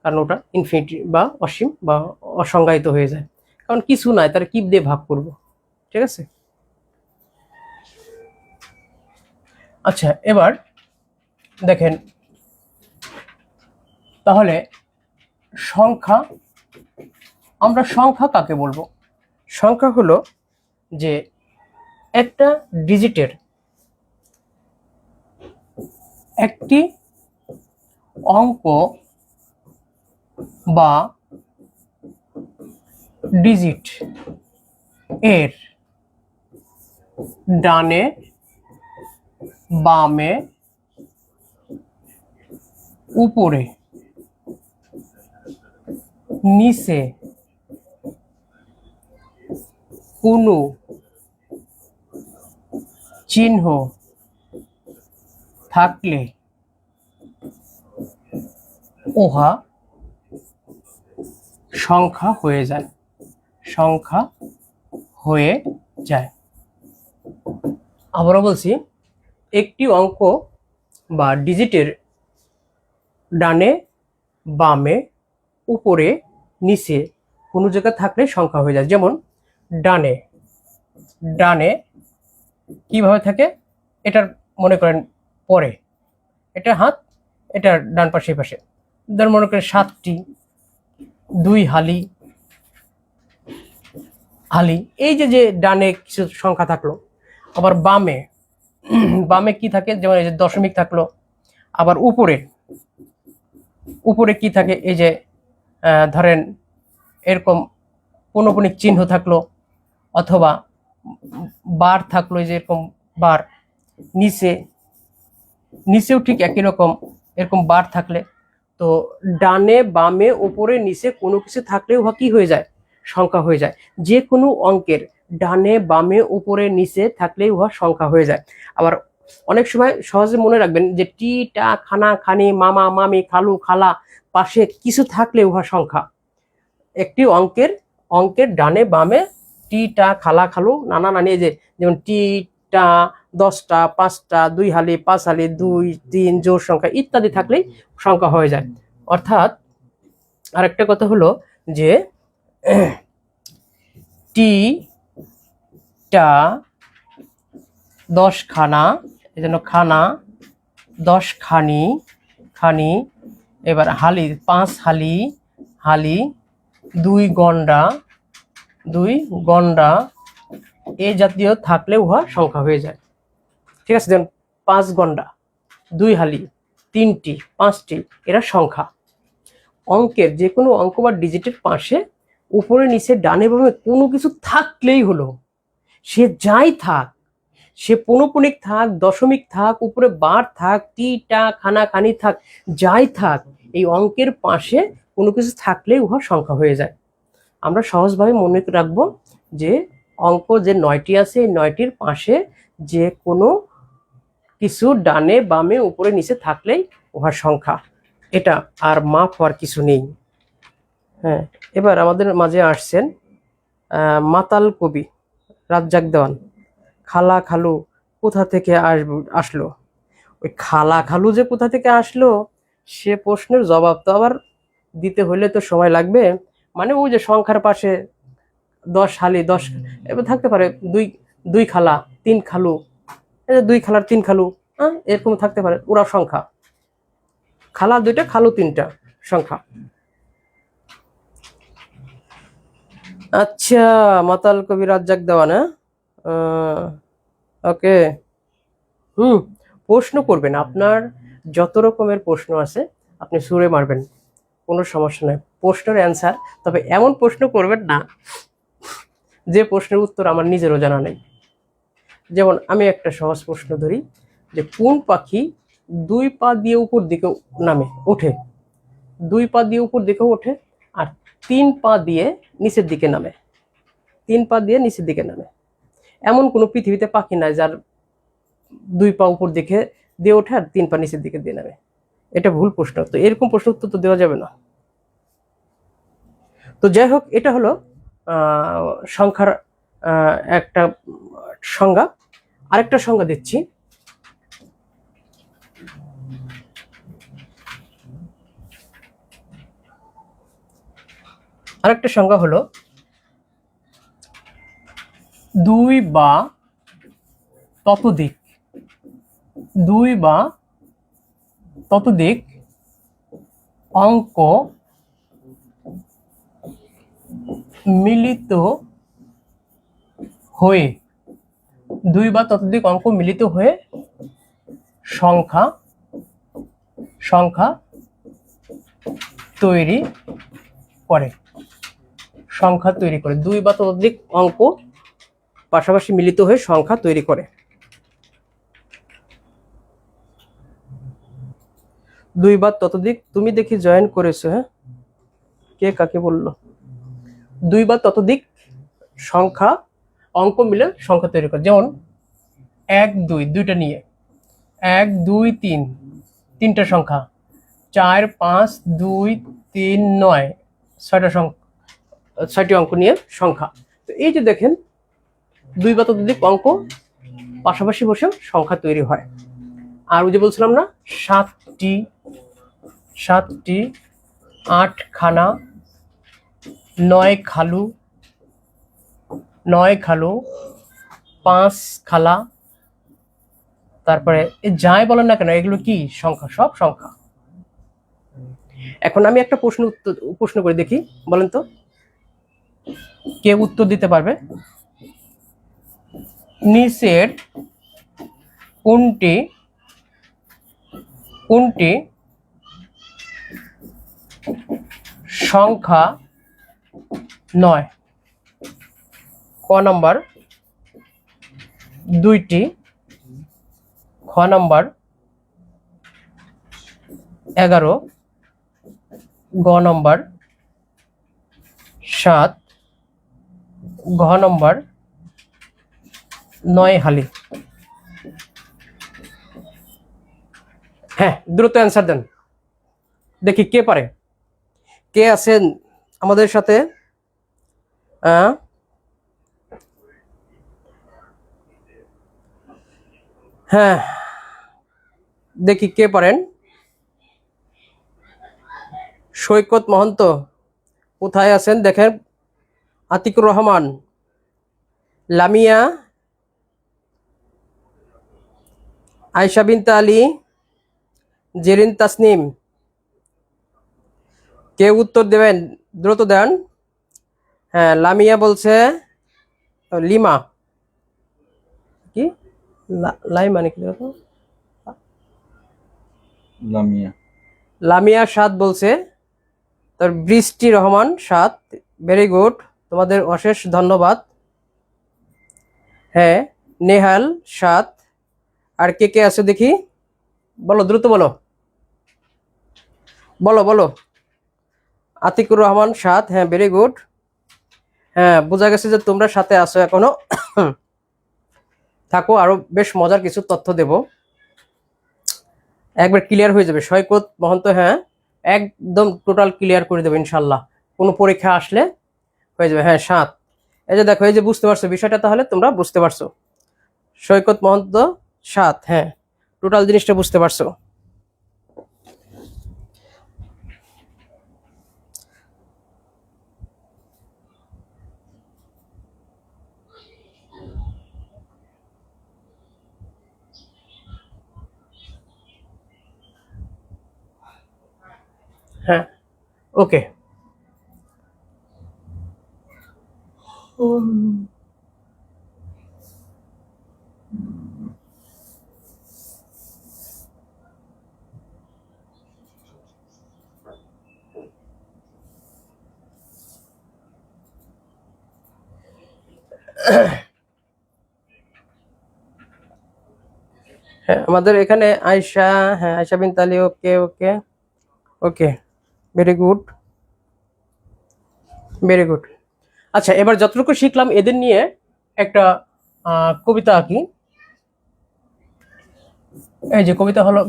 কারণ ওটা ইনফিনিটি বা অসীম বা অসংজ্ঞায়িত হয়ে যায়, কারণ কিছু নাই, তার কি দিয়ে ভাগ করব। ঠিক আছে। আচ্ছা, এবার দেখেন তাহলে সংখ্যা, আমরা সংখ্যা কাকে বলবো? সংখ্যা হলো যে একটা ডিজিটের একটি অঙ্ক বা ডিজিট এর ডানে বামে উপরে নিচে কোনো চিহ্ন থাকলে উহা সংখ্যা হয়ে যায়, সংখ্যা হয়ে যায়। আবারও বলছি, একটি অঙ্ক বা ডিজিটের ডানে বামে উপরে নিচে কোনো জায়গা থাকলে সংখ্যা হয়ে যায়। যেমন ডানে, ডানে কিভাবে থাকে, এটার মনে করেন পরে, এটা হাত, এটার ডান পাশে পাশে, ধর মনে করেন 7টি, 2 হালি, হালি, এই যে যে ডানে কিছু সংখ্যা থাকলো। আবার বামে, বামে কি থাকে, যেমন এই যে দশমিক থাকলো। আবার উপরে, উপরে কি থাকে, এই যে ধরেন এরকম পৌনঃপুনিক চিহ্ন থাকলো, অথবা বার থাকলো, এই যে এরকম বার। নিচে, নিচেও ঠিক একই রকম এরকম বার থাকলে, তো ডানে বামে উপরে নিচে কোনো কিছু থাকলে উহা কি হয়ে যায়, সংখ্যা হয়ে যায়। যে কোনো অঙ্কের ডানে বামে উপরে নিচে থাকলে উহা সংখ্যা হয়ে যায়। আবার অনেক সময় সহজে মনে রাখবেন যে টি টা খানা খানি মামা মামি খালু খালা পাশে কিছু থাকলে উহা সংখ্যা। একটি অঙ্কের অঙ্কের ডানে বামে টি টা খালা খালু নানা নানি, যে যেমন টি টা 10টা 5টা 2 হালি 5 হালি 2 3 জোড় সংখ্যা ইত্যাদি থাকলেই সংখ্যা হয়ে যায়। অর্থাৎ আরেকটা কথা হলো যে টি টা 10 খানা, এই জন্য খানা, 10 খানি খানি, এবার হালি 5 হালি হালি, 2 গন্ডা 2 গন্ডা, এই জাতীয় থাকলে উহা সংখ্যা হয়ে যায়। ঠিক আছে, দেখুন 5 গন্ডা, 2 হালি, 3টি, 5টি, এরা সংখ্যা। অঙ্কের যে কোনো অঙ্ক বা ডিজিটের পাশে উপরে নিচে ডানে বামে কোনো কিছু থাকলেই হলো, সে যাই থাক, সে পৌনঃপুনিক থাক, দশমিক থাক, উপরে বার থাক, টি টা খানা খানি থাক, যাই থাক, এই অঙ্কের পাশে কোনো কিছু থাকলে উহা সংখ্যা হয়ে যায়। আমরা সহজভাবে মনে রাখবো যে অঙ্ক যে 9টি আছে, এই 9টির পাশে যে কোনো কিছু ডানে বামে উপরে নিচে থাকলেই উহা সংখ্যা, এটা আর মাপ হওয়ার কিছু নেই। হ্যাঁ, এবার আমাদের মাঝে আসছেন মাতাল কবি রাজ্জাক দেওয়ান। খালা খালু কোথা থেকে আসলো? ওই খালা খালু যে কোথা থেকে আসলো সে প্রশ্নের জবাব তো আবার দিতে হলে তো সময় লাগবে। মানে ওই যে সংখ্যার পাশে 10 হালি 10 এবার থাকতে পারে, 2 খালা 3 খালু, 2 খালার 3 খালু, হ্যাঁ এরকম থাকতে পারে, ওরা সংখ্যা। খালা 2টা খালু 3টা, সংখ্যা। আচ্ছা, মাতাল কবি রাজ্জাক দেওয়ান, হ্যাঁ ওকে। প্রশ্ন করবেন, আপনার যত রকমের প্রশ্ন আছে আপনি সুরে মারবেন, কোনো সমস্যা নেই, প্রশ্নের অ্যান্সার। তবে এমন প্রশ্ন করবেন না যে প্রশ্নের উত্তর আমার নিজেরও জানা নেই। যেমন আমি একটা সহজ প্রশ্ন ধরি, যে কোন পাখি 2 পা দিয়ে উপর দিকে নামে ওঠে, 2 পা দিয়ে উপর দিকে ওঠে আর 3 পা দিয়ে নিচের দিকে নামে, 3 পা দিয়ে নিচের দিকে নামে। এমন কোনো পৃথিবীতে পাখি নাই যার 2 পা উপর দিকে দিয়ে ওঠে আর 3 পা নিচের দিকে দিয়ে নামে। এটা ভুল প্রশ্ন, তো এরকম প্রশ্ন উত্তর তো দেওয়া যাবে না। তো যাই হোক, এটা হলো সংখ্যার একটা সংজ্ঞা। আরেকটা সংজ্ঞা দিচ্ছি। আরেকটা সংজ্ঞা হলো 2 বা ততোধিক, 2 বা ততোধিক অঙ্ক মিলিত হয়ে, 2 বা ততোধিক অঙ্ক মিলিত হয়ে সংখ্যা তৈরি করে। 2 বা ততোধিক অঙ্ক পাশাপাশি মিলিত হয়ে সংখ্যা তৈরি করে। 2 বা ততোধিক, তুমি দেখি জয়েন করেছো, হ্যাঁ, কে কাকে বললো? 2 বা ততোধিক সংখ্যা অঙ্ক মিলে সংখ্যা তৈরি করে। যেমন 1 2, দুইটা নিয়ে 1 2 3, তিনটা সংখ্যা, 4 5 2 3 9, 6টি অঙ্ক নিয়ে সংখ্যা। তো এই যে দেখেন 2 বা ততোধিক অঙ্ক পাশাপাশি বসে সংখ্যা তৈরি হয়। আর ওই যে বলছিলাম না, 7টি 8 খানা, 9 খালু, 5 খালা, তারপরে যাই বলেন না কেন এগুলো কি সংখ্যা, সব সংখ্যা। এখন আমি একটা প্রশ্ন করে দেখি, বলেন তো কে উত্তর দিতে পারবে? নিচের কোনটি সংখ্যা নয়? ক নাম্বার 2টি, খ নাম্বার 11, গ নাম্বার 7, ঘ নাম্বার 9 হালি। হ্যাঁ, দ্রুত অ্যান্সার দেন, দেখি কে পারে, কে আছেন আমাদের সাথে। হ্যাঁ, দেখি কে পারেন। সৈকত মহন্ত কোথায় আছেন দেখেন, আতিকুর রহমান, লামিয়া, আয়শা বিনতে আলী, জেরিন তাসনিম, কে উত্তর দেবেন দ্রুত দেন। হ্যাঁ, লামিয়া বলছে, লিমা কি লাইমা নাকি, লামিয়া 7 বলছে। তার বৃষ্টি রহমান 7, ভেরি গুড, তোমাদের অশেষ ধন্যবাদ। হ্যাঁ, নেহাল 7, আর কে কে আছে দেখি, বলো দ্রুত বলো, বলো। আতিকুর রহমান 7, হ্যাঁ ভেরি গুড। হ্যাঁ, বোঝা গেছে যে তোমরা সাথে আছো এখনো। থাকো, আরো বেশ মজার কিছু তথ্য দেব, একবার ক্লিয়ার হয়ে যাবে। সৈকত মহন্ত, হ্যাঁ একদম টোটাল ক্লিয়ার করে দেবে ইনশাল্লাহ, কোনো পরীক্ষা আসলে হয়ে যাবে। হ্যাঁ 7, এই যে দেখো, এই যে বুঝতে পারছো বিষয়টা, তাহলে তোমরা বুঝতে পারছো। সৈকত মহন্ত 7, হ্যাঁ টোটাল জিনিসটা বুঝতে পারছো। হ্যাঁ, ওকে। হ্যাঁ, আমাদের এখানে আয়শা, হ্যাঁ আয়শা বিনতে আলী, ওকে ওকে ওকে, ভেরি গুড। আচ্ছা, এবার যতটুকু শিখলাম এদের নিয়ে একটা কবিতা আঁকি। এই যে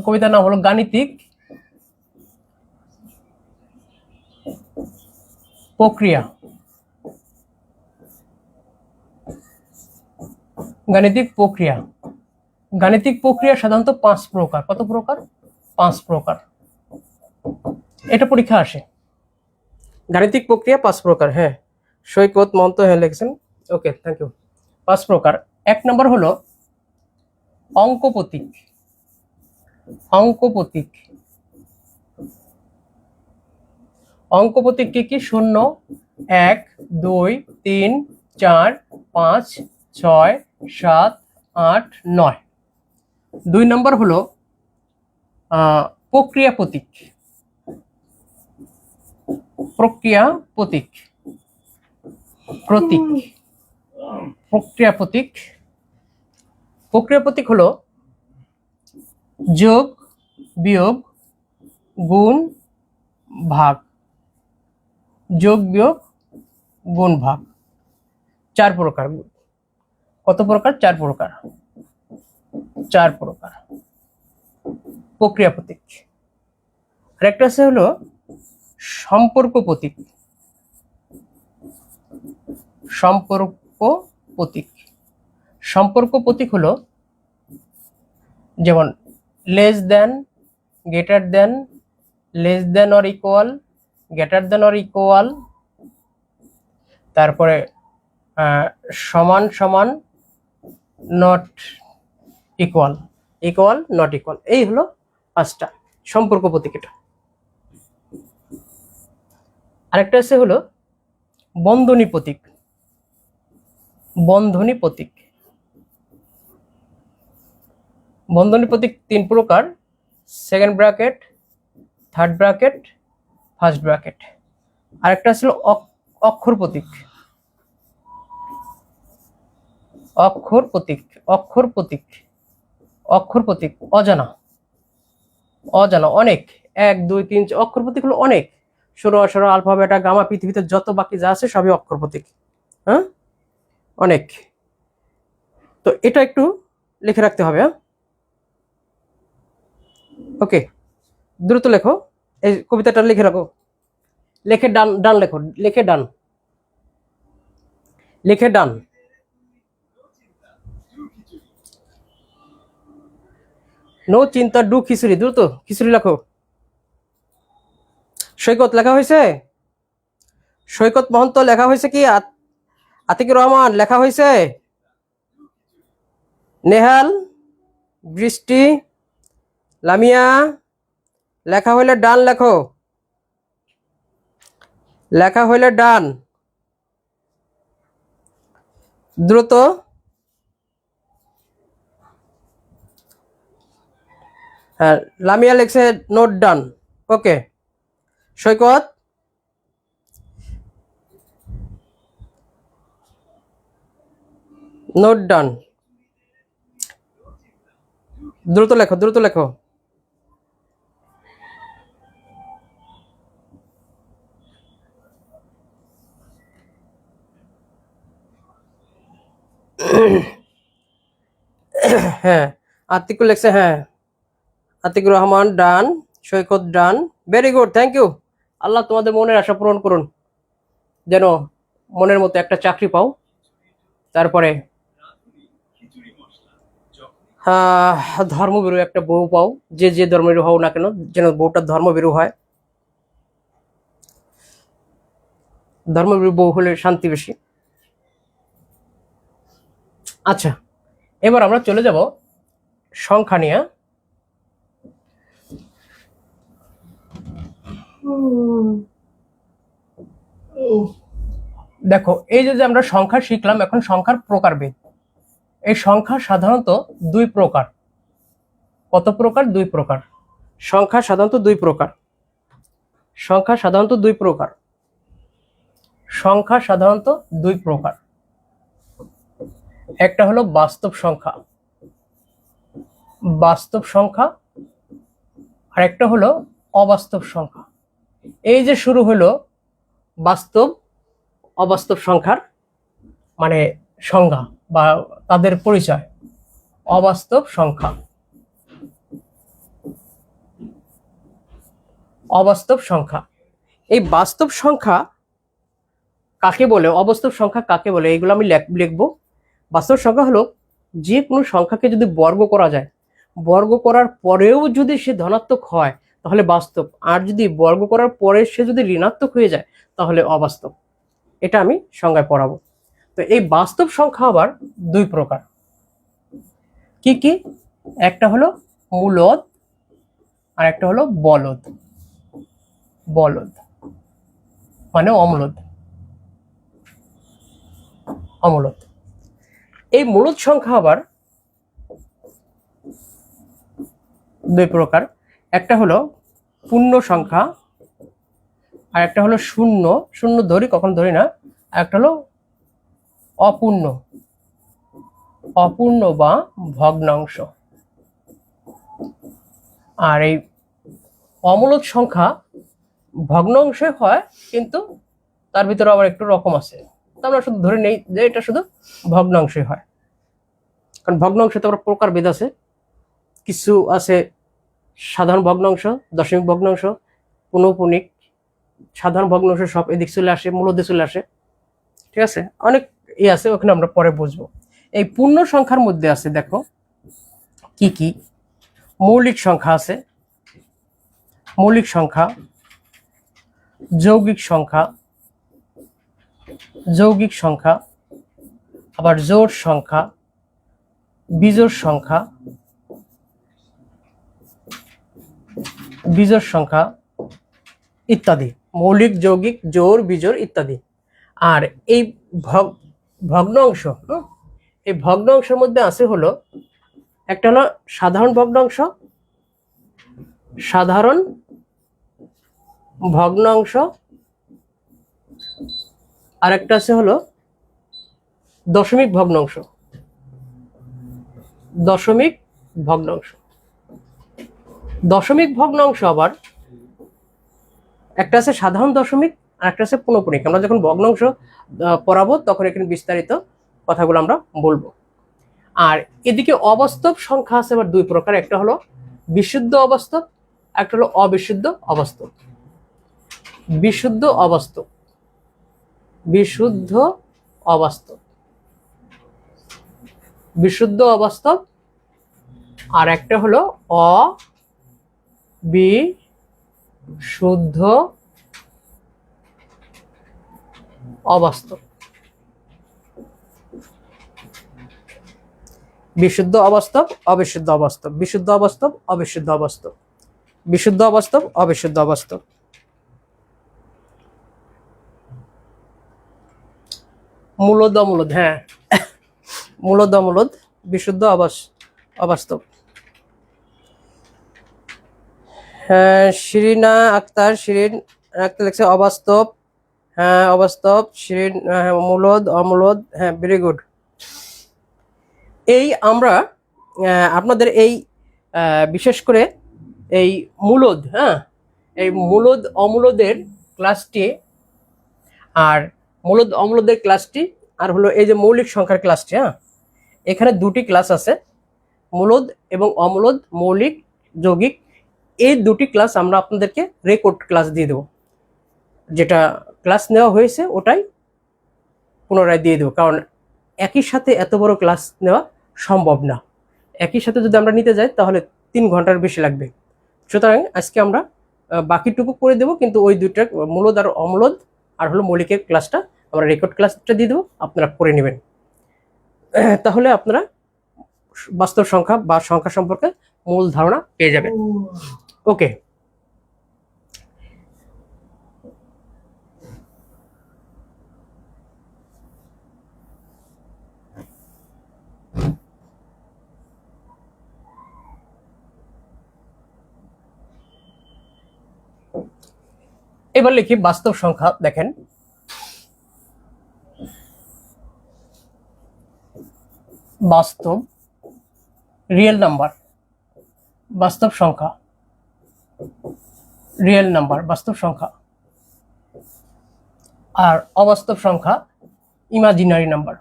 কবিতার নাম হলো গাণিতিক প্রক্রিয়া। গাণিতিক প্রক্রিয়া। গাণিতিক প্রক্রিয়া সাধারণত 5 প্রকার। কত প্রকার? 5 প্রকার। এটা পরীক্ষা আসে। গাণিতিক প্রক্রিয়া 5 প্রকার। হ্যাঁ, সৈকত মন্ত হ্যাঁ লিখছেন। ওকে, থ্যাংক ইউ। 5 প্রকার। 1 নম্বর হলো অঙ্ক প্রতীক। অঙ্ক প্রতীক। অঙ্ক প্রতীক কি? 0, 1, 2, 3, 4, 5, 6, 7, 8, 9। 2 নম্বর হলো প্রক্রিয়া প্রতীক। প্রক্রিয়া প্রতীক। প্রতীক। প্রক্রিয়া প্রতীক। প্রক্রিয়া প্রতীক হলো যোগ, বিয়োগ, গুণ, ভাগ। যোগ, বিয়োগ, গুণ, ভাগ। 4 প্রকার। কত প্রকার? 4 প্রকার। 4 প্রকার প্রক্রিয়া প্রতীক। আরেকটা আছে হলো সম্পর্ক প্রতীক। সম্পর্ক প্রতীক। সম্পর্ক প্রতীক হলো যেমন less than, greater than, less than or equal, greater than or equal, তারপরে সমান সমান, not equal, equal not equal. এই হলো 5টা সম্পর্ক প্রতীক। এটা আরেকটা আছে হলো বন্ধনী প্রতীক। বন্ধনী প্রতীক। বন্ধনী প্রতীক 3 প্রকার। Second bracket, third bracket, first bracket. আরেকটা ছিল অক্ষর প্রতীক। অক্ষর প্রতীক। অক্ষর প্রতীক। অক্ষর প্রতীক অজানা। অজানা অনেক। 1, 2, 3 অক্ষর প্রতীক হলো অনেক। 16, 18, আলফা, বেটা, গামা, পৃথিবীতে যত বাকি যা আছে সবই অক্ষর প্রতীক। হ্যাঁ, অনেক। তো এটা একটু লিখে রাখতে হবে। হ্যাঁ, ওকে, দ্রুত লেখো। এই কবিতাটা লিখে রাখো। লিখে ডান, ডান লেখো। লিখে ডান, লিখে ডান। নো চিন্তা ডু খিচুড়ি। দ্রুত খিচুড়ি লেখো। সৈকত লেখা হয়েছে? সৈকত মহন্ত লেখা হয়েছে কি? আতিকুর রহমান লেখা হয়েছে? নেহাল, বৃষ্টি, লামিয়া লেখা হইলে ডান লেখো। লেখা হইলে ডান, দ্রুত। হ্যাঁ, লামিয়া লিখছে নোট ডান। ওকে, সৈকত নোট ডান। দ্রুত লেখো, দ্রুত লেখো। হ্যাঁ, আতিকুল লিখছে। হ্যাঁ, Atikur Rahman done, Saikat done. Very good, thank you. আল্লাহ তোমাদের মনের আশা পূরণ করুন, যেন মনের মতো একটা চাকরি পাও, তারপরে ধর্মবিরু একটা বউ পাও। যে যে ধর্মের হও না কেন, যেন বউটা ধর্মবিরু হয়। ধর্মবিরু বউ হলে শান্তি বেশি। আচ্ছা, এবার আমরা চলে যাব সংখ্যা নিয়ে। দেখো, এই যে আমরা সংখ্যা শিখলাম, এখন সংখ্যার প্রকারভেদ। এই সংখ্যা সাধারণত 2 প্রকার। কত প্রকার? 2 প্রকার। সংখ্যা সাধারণত 2 প্রকার। সংখ্যা সাধারণত 2 প্রকার। সংখ্যা সাধারণত 2 প্রকার। একটা হলো বাস্তব সংখ্যা। বাস্তব সংখ্যা। আর একটা হলো অবাস্তব সংখ্যা। এই যে শুরু হলো বাস্তব অবাস্তব সংখ্যার মানে সংজ্ঞা বা তাদের পরিচয়। অবাস্তব সংখ্যা। অবাস্তব সংখ্যা। এই বাস্তব সংখ্যা কাকে বলে, অবাস্তব সংখ্যা কাকে বলে, এগুলো আমি লিখবো। বাস্তব সংখ্যা হলো যে কোনো সংখ্যাকে যদি বর্গ করা যায়, বর্গ করার পরেও যদি সে ধনাত্মক হয় তাহলে বাস্তব, আর যদি বর্গ করার পরে সে যদি ঋণাত্মক হয়ে যায় তাহলে অবাস্তব। এটা আমি সংজ্ঞায় পড়াবো। তো এই বাস্তব সংখ্যা আবার দুই প্রকার। কি কি? একটা হলো মূলদ আর একটা হলো বলদ। বলদ মানে অম্লদ। অম্লদ। এই মূলদ সংখ্যা আবার দুই প্রকার। একটা হলো পূর্ণ সংখ্যা আর একটা হলো শূন্য। শূন্য ধরি, কখন ধরি না। একটা হলো অপূর্ণ। অপূর্ণ বা ভগ্নাংশ। আর এই অমূলদ সংখ্যা ভগ্নাংশে হয়, কিন্তু তার ভিতরে আবার একটু রকম আছে। তো আমরা শুধু ধরে নেই যে এটা শুধু ভগ্নাংশে হয়, কারণ ভগ্নাংশে তো আবার প্রকারভেদ আছে। কিছু আছে সাধারণ ভগ্নাংশ, দশমিক ভগ্নাংশ, পুনঃপুনিক। সাধারণ ভগ্নাংশ সব এদিক চলে আসে, মূলদে চলে আসে। ঠিক আছে, অনেক আছে, ওখানে আমরা পরে বুঝবো। এই পূর্ণ সংখ্যার মধ্যে আছে, দেখো কি কি। মৌলিক সংখ্যা আছে, মৌলিক সংখ্যা, যৌগিক সংখ্যা, যৌগিক সংখ্যা, আবার জোড় সংখ্যা, বিজোড় সংখ্যা, বিজোড় সংখ্যা ইত্যাদি। মৌলিক, যৌগিক, জোড়, বিজোড় ইত্যাদি। আর এই ভগ্নাংশ, এই ভগ্নাংশের মধ্যে আছে হলো একটা হলো সাধারণ ভগ্নাংশ, সাধারণ ভগ্নাংশ, আর একটা আছে হলো দশমিক ভগ্নাংশ। দশমিক ভগ্নাংশ। দশমিক ভগ্নাংশ আবার একটা আছে সাধারণ দশমিক আর একটা আছে পুনঃপুনিক। আমরা যখন ভগ্নাংশ পড়াবো তখন এখানে বিস্তারিত কথাগুলো আমরা বলবো। আর এদিকে অবাস্তব সংখ্যা আছে আবার দুই প্রকার। একটা হলো বিশুদ্ধ অবাস্তব, একটা হলো অবিশুদ্ধ অবাস্তব। বিশুদ্ধ অবাস্তব, বিশুদ্ধ অবাস্তব, বিশুদ্ধ অবাস্তব, আর একটা হলো অবিশুদ্ধ অবাস্তব। বিশুদ্ধ অবাস্তব, অবিশুদ্ধ অবাস্তব, বিশুদ্ধ অবাস্তব, অবিশুদ্ধ অবাস্তব, বিশুদ্ধ অবাস্তব, অবিশুদ্ধ অবাস্তব। মূলদ অমূলদ, হ্যাঁ, মূলদ অমূলদ, বিশুদ্ধ অবাস্তব। হ্যাঁ, শিরিনা আক্তার, শিরিন আক্তার লিখছে অবাস্তব। হ্যাঁ, অবাস্তব। শিরিন মূলদ, অমূলদ। হ্যাঁ, ভেরি গুড। এই আমরা আপনাদের এই বিশেষ করে এই মূলদ, হ্যাঁ, এই মূলদ অমূলদের ক্লাসটি, আর মূলদ অমূলদের ক্লাসটি, আর হলো এই যে মৌলিক সংখ্যার ক্লাসটি, হ্যাঁ, এখানে দুটি ক্লাস আছে, মূলদ এবং অমূলদ, মৌলিক, যৌগিক। এই দুটি ক্লাস আমরা আপনাদেরকে রেকর্ড ক্লাস দিয়ে দেবো। যেটা ক্লাস নেওয়া হয়েছে ওটাই পুনরায় দিয়ে দেবো, কারণ একই সাথে এত বড় ক্লাস নেওয়া সম্ভব না। একই সাথে যদি আমরা নিতে যাই তাহলে 3 ঘন্টার বেশি লাগবে। সুতরাং আজকে আমরা বাকিটুকু করে দেবো, কিন্তু ওই দুইটা মূলদ আর অমূলদ আর হলো মৌলিকের ক্লাসটা আমরা রেকর্ড ক্লাসটা দিয়ে দেবো, আপনারা করে নেবেন। তাহলে আপনারা বাস্তব সংখ্যা বা সংখ্যা সম্পর্কে মূল ধারণা পেয়ে যাবেন। ওকে, এবার লিখি বাস্তব সংখ্যা। দেখেন, বাস্তব রিয়েল নাম্বার, বাস্তব সংখ্যা, রিয়েল নাম্বার, বাস্তব সংখ্যা। আর অবাস্তব সংখ্যা ইমাজিনারি নাম্বার,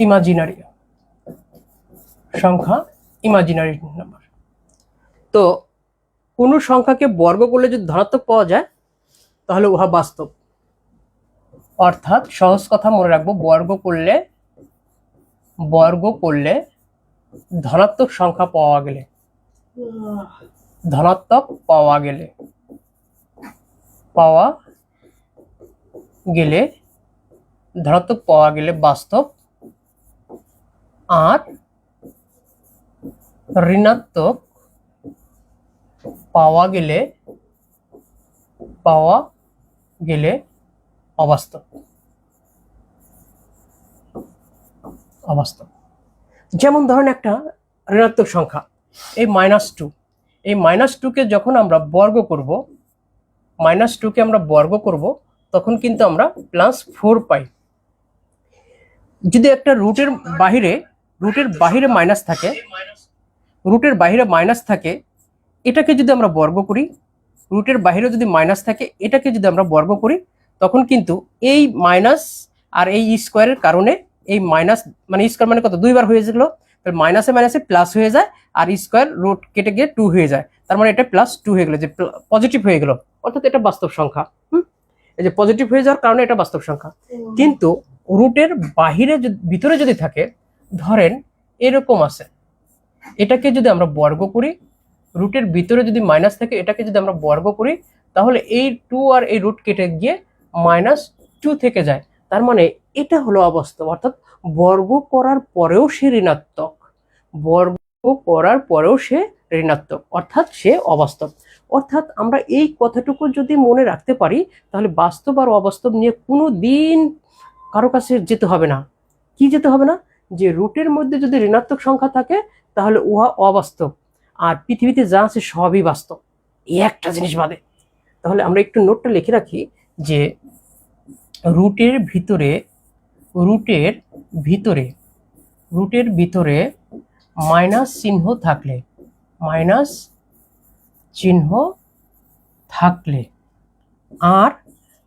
ইমাজিনারি সংখ্যা, ইমাজিনারি নাম্বার। তো কোন সংখ্যাকে বর্গ করলে যদি ধনাত্মক পাওয়া যায় তাহলে উহা বাস্তব। অর্থাৎ সহজ কথা মনে রাখবো, বর্গ করলে বর্গ করলে ধনাত্মক সংখ্যা পাওয়া গেলে, ধনাত্মক পাওয়া গেলে, ধনাত্মক পাওয়া গেলে বাস্তব, আর ঋণাত্মক পাওয়া গেলে অবাস্তব। যেমন ধরেন একটা ঋণাত্মক সংখ্যা এই -2, এই -2কে যখন আমরা বর্গ করব, -2কে আমরা বর্গ করব, তখন কিন্তু আমরা +4 পাই। যদি একটা রুটের বাহিরে মাইনাস থাকে, এটাকে যদি আমরা বর্গ করি, রুটের বাইরে যদি মাইনাস থাকে, এটাকে যদি আমরা বর্গ করি, তখন কিন্তু এই মাইনাস আর এই স্কোয়ারের কারণে এই মাইনাস মানে স্কোয়ার মানে কত, 2 বার হয়ে গেল, মাইনাসে মাইনাসে প্লাস হয়ে যায়, আর স্কোয়ার রুট কেটে গিয়ে 2 হয়ে যায়, তার মানে এটা +2 হয়ে গেল, যে পজিটিভ হয়ে গেল, অর্থাৎ এটা বাস্তব সংখ্যা। এই যে পজিটিভ হয়ে যাওয়ার কারণে এটা বাস্তব সংখ্যা। কিন্তু রুটের ভিতরে যদি থাকে, ধরেন এরকম আছে, এটাকে যদি আমরা বর্গ করি, রুটের ভিতরে যদি মাইনাস থাকে, এটাকে যদি আমরা বর্গ করি, তাহলে এই 2 আর এই রুট কেটে গিয়ে -2 থেকে যায়, তার মানে এটা হলো অবাস্তব, অর্থাৎ বর্গ করার পরেও সে ঋণাত্মক, অর্থাৎ সে অবাস্তব। অর্থাৎ আমরা এই কথাটুকু যদি মনে রাখতে পারি, তাহলে বাস্তব আর অবাস্তব নিয়ে কোনো দিন কারো কাছে যেতে হবে না। কি যেতে হবে না? যে রুটের মধ্যে যদি ঋণাত্মক সংখ্যা থাকে, তাহলে উহা অবাস্তব, আর পৃথিবীতে যা আছে সবই বাস্তব, এই একটা জিনিস বাদে। তাহলে আমরা একটু নোটটা লিখে রাখি যে রুটের ভিতরে মাইনাস চিহ্ন থাকলে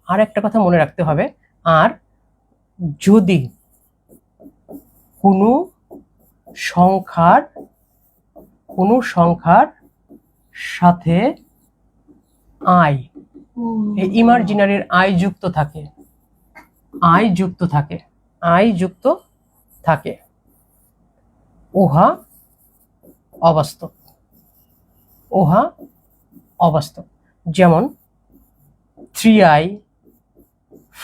আর একটা কথা মনে রাখতে হবে, আর যদি কোনো সংখ্যার সাথে ইমাজিনারির আই যুক্ত থাকে, উহা অবাস্তব। যেমন 3i,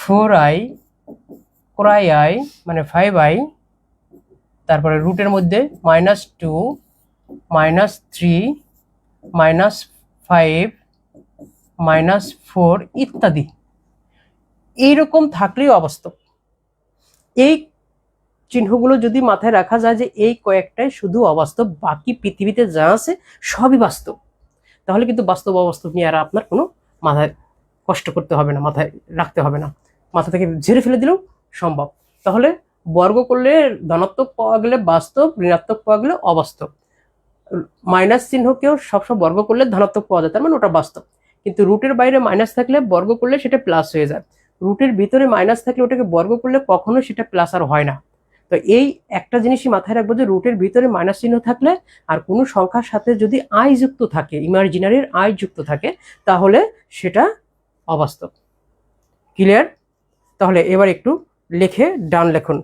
4i, ⅖i মানে 5i, তারপরে রুটের মধ্যে -2, -3, -5, -4 ইত্যাদি, এইরকম থাকলেই অবাস্তব। এই চিহ্নগুলো যদি মাথায় রাখা যায় যে এই কয়েকটাই শুধু অবাস্তব, বাকি পৃথিবীতে যা আছে সবই বাস্তব, তাহলে কিন্তু বাস্তব অবাস্তব নিয়ে আর আপনার কোনো মাথায় কষ্ট করতে হবে না, মাথায় রাখতে হবে না, মাথা থেকে ঝেড়ে ফেলে দিলেও সম্ভব। তাহলে বর্গ করলে ধনাত্মক পাওয়া গেলে বাস্তব, ঋণাত্মক পাওয়া গেলে অবাস্তব। মাইনাস চিহ্নকেও সবসময় বর্গ করলে ধনাত্মক পাওয়া যায়, তার মানে ওটা বাস্তব। কিন্তু রুটের বাইরে মাইনাস থাকলে বর্গ করলে সেটা প্লাস হয়ে যায়, রুটের ভিতরে মাইনাস থাকলে ওটাকে বর্গ করলে কখনো সেটা প্লাস আর হয় না। তো এই একটা জিনিসই মাথায় রাখবো যে রুটের ভিতরে মাইনাস চিহ্ন থাকলে আর কোনো সংখ্যার সাথে যদি আই যুক্ত থাকে, ইমাজিনারির আই যুক্ত থাকে, তাহলে সেটা অবাস্তব। ক্লিয়ার? তাহলে এবার একটু লিখে ডান লিখুন।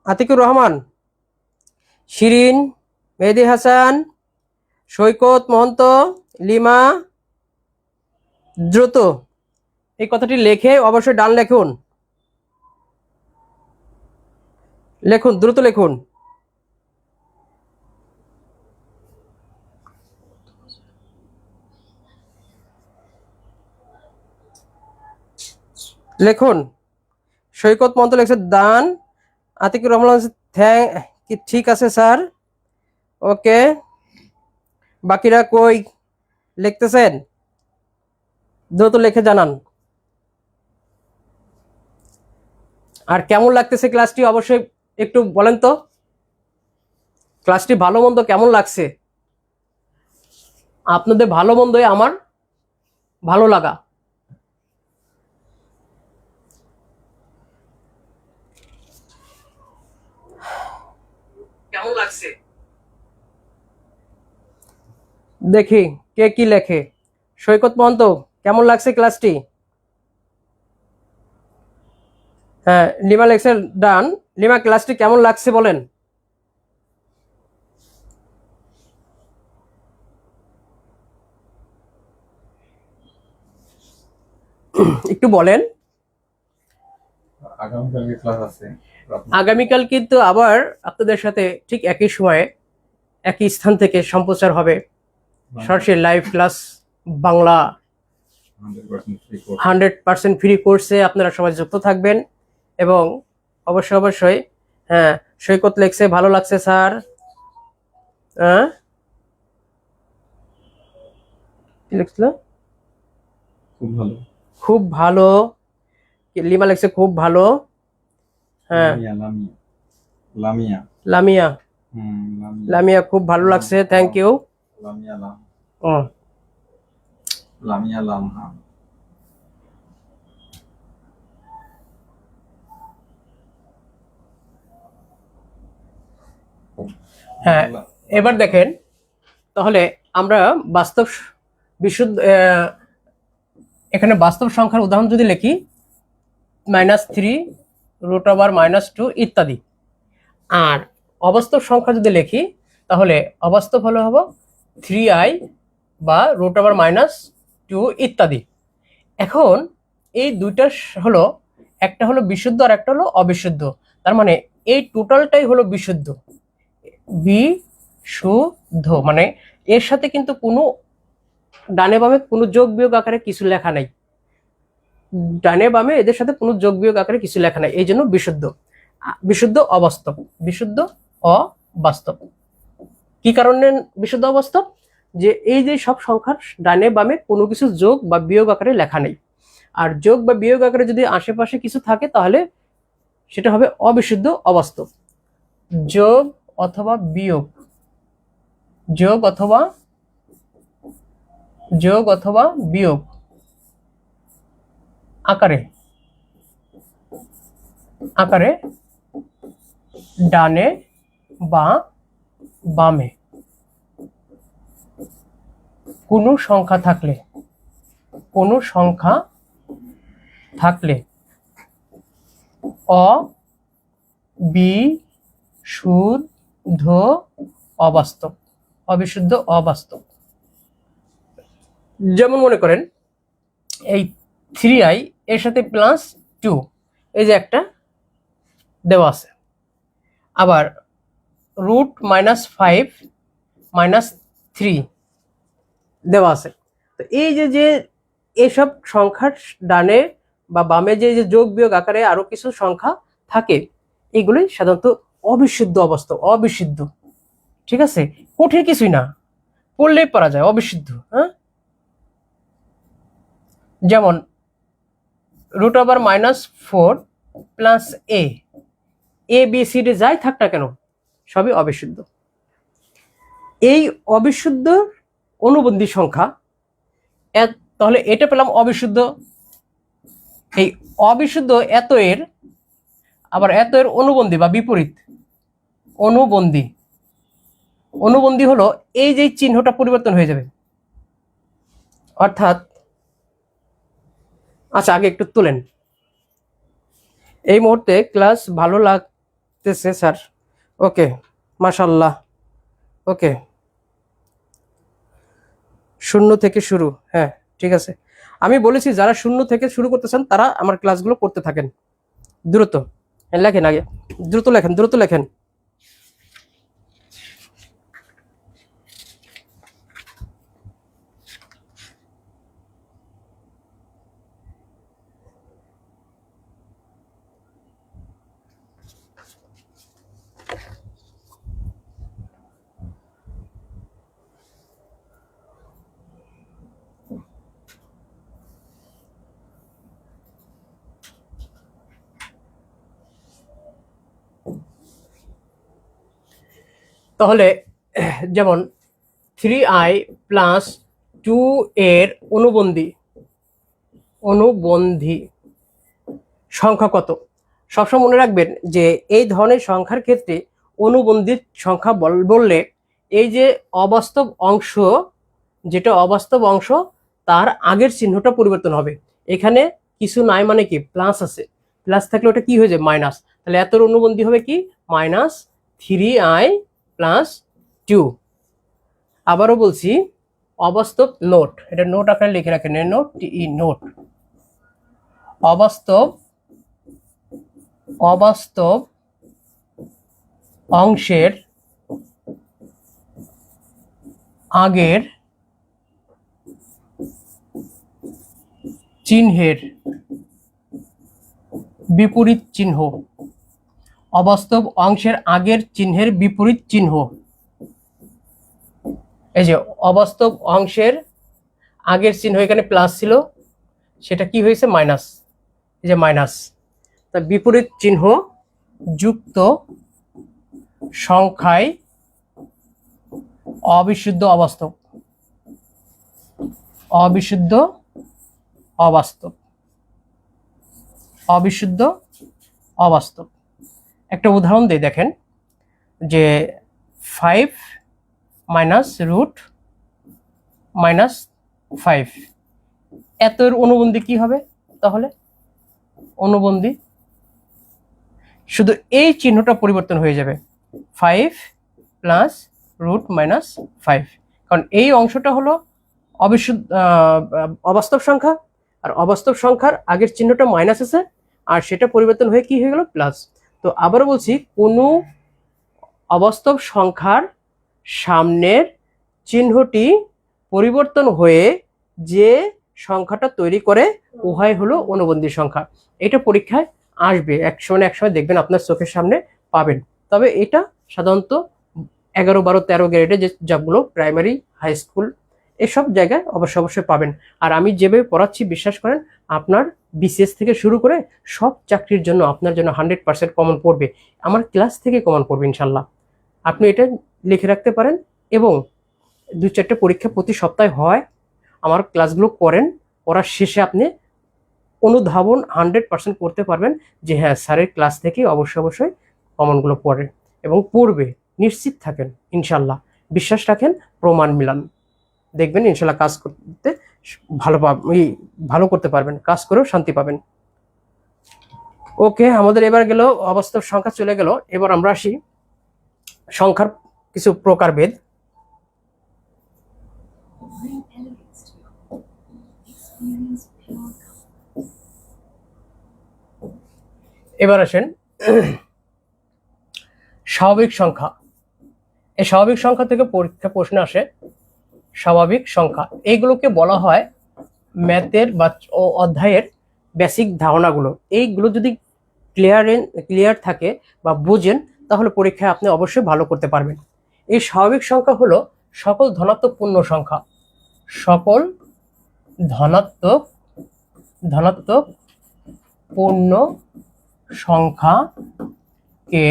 আতিকুর রহমান, শিরিন, মেহেদি হাসান, সৈকত মহন্ত, লিমা, দ্রুত এই কথাটি লিখে অবশ্যই ডান লিখুন, দ্রুত লিখুন। সৈকত মহন্ত লিখছে দান, আতিকুর রহমান ঠিক আছে স্যার, ওকে। বাকিরা কই লিখতেছেন? দ্রুত লিখে জানান। আর কেমন লাগতেছে ক্লাসটি অবশ্যই একটু বলেন তো, ক্লাসটি ভালো মন্দ কেমন লাগছে? আপনাদের ভালো মন্দই আমার ভালো লাগা। কেমন লাগছে দেখি কে কি লেখে। সৈকত মহন্ত, কেমন লাগছে ক্লাসটি? হ্যাঁ, লিমা লেখছে ডান। লিমা, ক্লাসটি কেমন লাগছে বলেন? একটু বলেন। আগামীকালকে ক্লাস আছে। আগামীকাল কিন্তু আবার আপনাদের সাথে ঠিক একই সময়ে একই স্থান থেকে সম্প্রচার হবে সরাসরি লাইভ ক্লাস বাংলা 100% ফ্রি কোর্সে। আপনারা সবাই যুক্ত থাকবেন এবং অবশ্যই হ্যাঁ, সৈকত লেখছে ভালো লাগছে স্যার। হ্যাঁ, কি লিখছিল? খুব ভালো। খুব ভালো। লিমা লেখছে খুব ভালো। হ্যাঁ, লামিয়া লামিয়া, লামিয়া খুব ভালো লাগছে, থ্যাংক ইউ। লামিয়া লাম ও লামিয়া লামহা। হ্যাঁ, এবার দেখেন তাহলে আমরা বাস্তব বিশুদ্ধ এখানে বাস্তব সংখ্যার উদাহরণ যদি লিখি -3 √−2 ইত্যাদি। আর অবাস্তব সংখ্যা যদি লিখি তাহলে অবাস্তব হলো হবে 3i বা √−2 ইত্যাদি। এখন এই দুইটা হলো, একটা হলো বিশুদ্ধ আর একটা হলো অবিশুদ্ধ। তার মানে এই টোটালটাই হলো বিশুদ্ধ, বিশুদ্ধ মানে এর সাথে কিন্তু কোনো ডানে বামে কোনো যোগ বিয়োগ আকারে কিছু লেখা নাই। ডানে বামে এদের সাথে কোনো যোগ বিয়োগ আকারে কিছু লেখা নাই, এই জন্য বিশুদ্ধ। বিশুদ্ধ অবাস্তব, বিশুদ্ধ অবাস্তব। কি কারণে বিশুদ্ধ অবাস্তব? যে এই যে সব সংখ্যার ডানে বামে কোনো কিছু যোগ বা বিয়োগ আকারে লেখা নেই। আর যোগ বা বিয়োগ আকারে যদি আশেপাশে কিছু থাকে তাহলে সেটা হবে অবিশুদ্ধ অবাস্তব। যোগ অথবা বিয়োগ, যোগ অথবা বিয়োগ আকারে ডানে বা বামে কোনো সংখ্যা থাকলে অবিশুদ্ধ অবাস্তব, অবিশুদ্ধ অবাস্তব। যেমন মনে করেন এই 3i এর সাথে +2 এই যে একটা দেওয়া আছে, আবার √−5 -3 দেওয়া আছে। তো এই যে এসব সংখ্যার ডানে বা বামে যে যোগ বিয়োগ আকারে আরো কিছু সংখ্যা থাকে, এগুলোই সাধারণত অবিশুদ্ধ অবস্থা, অবিশুদ্ধ। ঠিক আছে, কঠিন কিছুই না, পড়লেই পারা যায়, অবিশুদ্ধ। হ্যাঁ, যেমন √−4 a b c d যাই থাক না কেন সবই অবিশুদ্ধ। এই অবিশুদ্ধ অনুবন্ধী সংখ্যা, তাহলে এটা পেলাম অবিশুদ্ধ। এই অবিশুদ্ধ এত এর আবার এত এর অনুবন্ধী বা বিপরীত অনুবন্ধী হলো এই যে চিহ্নটা পরিবর্তন হয়ে যাবে। অর্থাৎ আচ্ছা, আগে একটু তুলেন। এই মুহূর্তে ক্লাস ভালো লাগতেছে স্যার। ওকে, মাশাআল্লাহ। ওকে, 0 থেকে শুরু। হ্যাঁ, ঠিক আছে। আমি বলেছি যারা 0 থেকে শুরু করতেছেন তারা আমার ক্লাসগুলো করতে থাকেন দ্রুত। লেখেন, আগে দ্রুত লেখেন। তাহলে যেমন 3i + 2 এর অনুবন্ধী সংখ্যা কত? সবসময় মনে রাখবেন যে এই ধরনের সংখ্যার ক্ষেত্রে অনুবন্ধী সংখ্যা বললে এই যে অবাস্তব অংশ, যেটা অবাস্তব অংশ তার আগের চিহ্নটা পরিবর্তন হবে। এখানে কিছু নাই মানে কি প্লাস আছে, প্লাস থাকলে ওটা কি হয়ে যায় মাইনাস, তাহলে এতর অনুবন্ধী হবে কি -3i + 2। আবারও বলছি অবাস্তব নোট, এটা নোট আকারে লিখে রাখেন, নোট অবাস্তব অংশের আগের চিহ্নের বিপরীত চিহ্ন, অবাস্তব অংশের আগের চিহ্নের বিপরীত চিহ্ন। এই যে অবাস্তব অংশের আগের চিহ্ন এখানে প্লাস ছিল, সেটা কি হয়েছে মাইনাস, এই যে মাইনাস, তা বিপরীত চিহ্ন যুক্ত সংখ্যায় অবিশুদ্ধ অবাস্তব, অবিশুদ্ধ অবাস্তব, অবিশুদ্ধ অবাস্তব। একটা উদাহরণ দিই, দেখেন যে 5 - √-5 এতর অনুবন্ধী কি হবে, তাহলে অনুবন্ধী শুধু এই চিহ্নটা পরিবর্তন হয়ে যাবে, 5 + √-5, কারণ এই অংশটা হলো অবাস্তব সংখ্যা, আর অবাস্তব সংখ্যার আগের চিহ্নটা মাইনাস আছে, আর সেটা পরিবর্তন হয়ে কি হয়ে গেল প্লাস। তো আবারও বলছি, কোনো অবাস্তব সংখ্যার সামনের চিহ্নটি পরিবর্তন হয়ে যে সংখ্যাটা তৈরি করে উভয় হলো অনুবন্ধী সংখ্যা। এটা পরীক্ষায় আসবে, এক সময় দেখবেন আপনার চোখের সামনে পাবেন। তবে এটা সাধারণত 11, 12, 13 গ্রেডে যে যাগুলো প্রাইমারি, হাই স্কুল এসব জায়গায় অবশ্যই পাবেন। আর আমি যেভাবে পড়াচ্ছি বিশ্বাস করেন, আপনার বিসিএস থেকে শুরু করে সব চাকরির জন্য আপনার জন্য 100% কমন পড়বে, আমার ক্লাস থেকে কমন পড়বে ইনশাল্লাহ। আপনি এটা লিখে রাখতে পারেন, এবং 2-4টে পরীক্ষা প্রতি সপ্তাহে হয়, আমার ক্লাসগুলো করেন, পড়ার শেষে আপনি অনুধাবন 100% করতে পারবেন যে হ্যাঁ স্যারের ক্লাস থেকে অবশ্যই কমনগুলো পড়ে এবং পড়বে, নিশ্চিত থাকেন ইনশাল্লাহ। বিশ্বাস রাখেন, প্রমাণ মিলান, দেখবেন ইনশাল্লাহ কাজ করতে ভালো করতে পারবেন, কাজ করেও শান্তি পাবেন। ওকে, আমাদের এবার গেল অবাস্তব সংখ্যা চলে গেল। এবার আমরা আসি সংখ্যার কিছু প্রকারভেদ। এবার আসেন স্বাভাবিক সংখ্যা। এই স্বাভাবিক সংখ্যা থেকে পরীক্ষা প্রশ্ন আসে স্বাভাবিক সংখ্যা। এইগুলোকে বলা হয় ম্যাথের বা অধ্যায়ের বেসিক ধারণাগুলো। এইগুলো যদি ক্লিয়ার থাকে বা বুঝেন, তাহলে পরীক্ষায় আপনি অবশ্যই ভালো করতে পারবেন। এই স্বাভাবিক সংখ্যা হলো সকল ধনাত্মক পূর্ণ সংখ্যা, সকল ধনাত্মক পূর্ণ সংখ্যাকে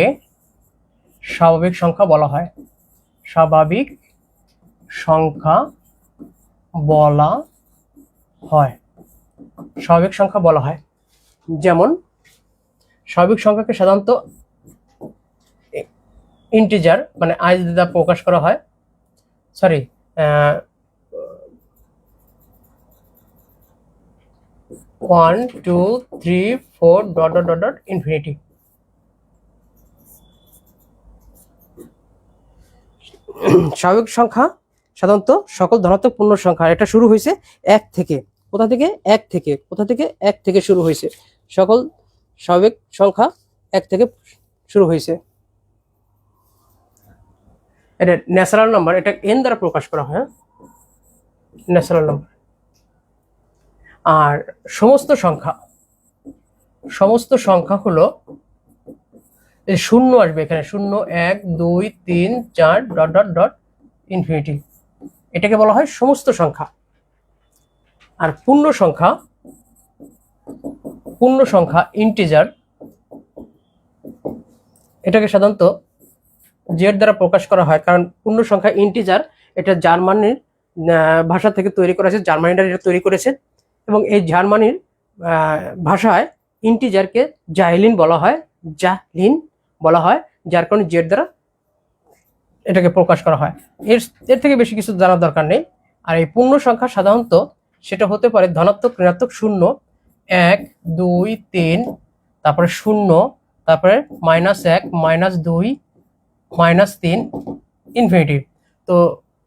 স্বাভাবিক সংখ্যা বলা হয়, স্বাভাবিক সংখ্যা বলা হয়, স্বাভাবিক সংখ্যা বলা হয়। যেমন স্বাভাবিক সংখ্যাকে সাধারণত ইন্টিজার মানে আইস দ্বারা প্রকাশ করা হয়, 1 2 3 4 ... ইনফিনিটি। স্বাভাবিক সংখ্যা সাধারণত সকল ধনাত্মক পূর্ণ সংখ্যা। এটা শুরু হয়েছে 1 থেকে, কোথা থেকে 1 থেকে শুরু হয়েছে, সকল স্বাভাবিক সংখ্যা 1 থেকে শুরু হয়েছে। এটা ন্যাচারাল নাম্বার, এটা n দ্বারা প্রকাশ করা হয়, ন্যাচারাল নাম্বার। আর সমস্ত সংখ্যা হলো শূন্য আসবে এখানে, 0 1 2 3 4 ... ইনফিনিটি, এটাকে বলা হয় সমস্ত সংখ্যা। আর পূর্ণ সংখ্যা ইন্টিজার, এটাকে সাধারণত জেড দ্বারা প্রকাশ করা হয়, কারণ পূর্ণ সংখ্যা ইন্টিজার এটা জার্মানির ভাষা থেকে তৈরি করা হয়েছে, জার্মানিরা এটা তৈরি করেছে, এবং এই জার্মানির ভাষায় ইন্টিজারকে জাহলিন বলা হয়, যার কারণে জেড দ্বারা এটাকে প্রকাশ করা হয়। এর থেকে বেশি কিছু জানার দরকার নেই। আর এই পূর্ণ সংখ্যা সাধারণত সেটা হতে পারে ধনাত্মক, ঋণাত্মক, 0 1 2 3, তারপরে 0, তারপরে -1, -2, -3, ইনফিনিটি। তো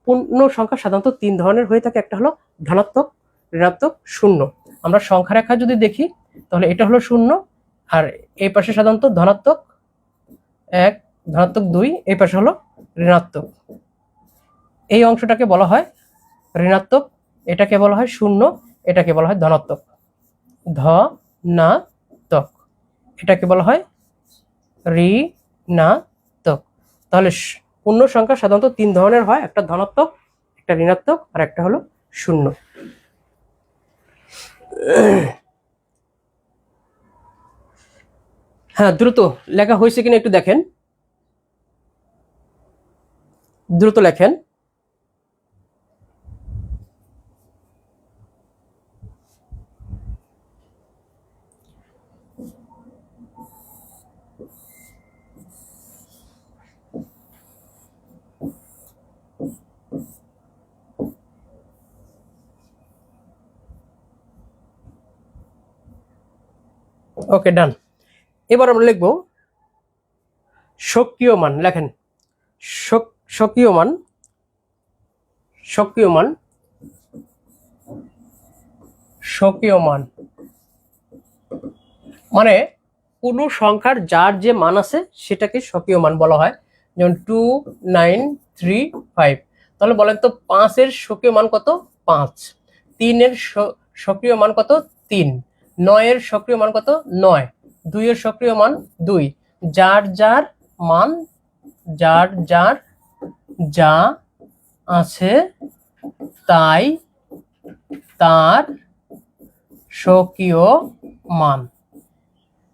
পূর্ণ সংখ্যা সাধারণত 3 ধরনের হয়ে থাকে। একটা হলো ধনাত্মক, ঋণাত্মক, শূন্য। আমরা সংখ্যা রেখা যদি দেখি তাহলে এটা হলো 0, আর এই পাশে সাধারণত ধনাত্মক 1, ধনাত্মক 2, এই পাশে হলো ঋণাত্মক। এই অংশটাকে বলা হয় ঋণাত্মক, এটাকে বলা হয় 0, এটাকে বলা হয় ধনাত্মক। ধনাত্মক, এটাকে বলা হয় ঋণাত্মক। তাহলে পূর্ণ সংখ্যা সাধারণত 3 ধরনের হয়, একটা ধনাত্মক, একটা ঋণাত্মক, আর একটা হলো 0। হ্যাঁ, দ্রুত লেখা হয়েছে কিনা একটু দেখেন, দ্রুত লেখেন। ওকে, ডান। এবার আমরা লিখব সক্রিয় মান। লেখেন সক্রিয় মান, সক্রিয় মান, সক্রিয় মান মানে কোনো সংখ্যার যার যে মান আছে সেটাকে সক্রিয় মান বলা হয়। যেমন 2935। তাহলে বলেন তো 5 এর সক্রিয় মান কত? 5। 3 এর সক্রিয় মান কত? 3। 9 এর সক্রিয় মান কত? 9। 2 এর সক্রিয় মান 2। যার যার মান, যার যার যা আছে তাই তার সক্রিয় মান।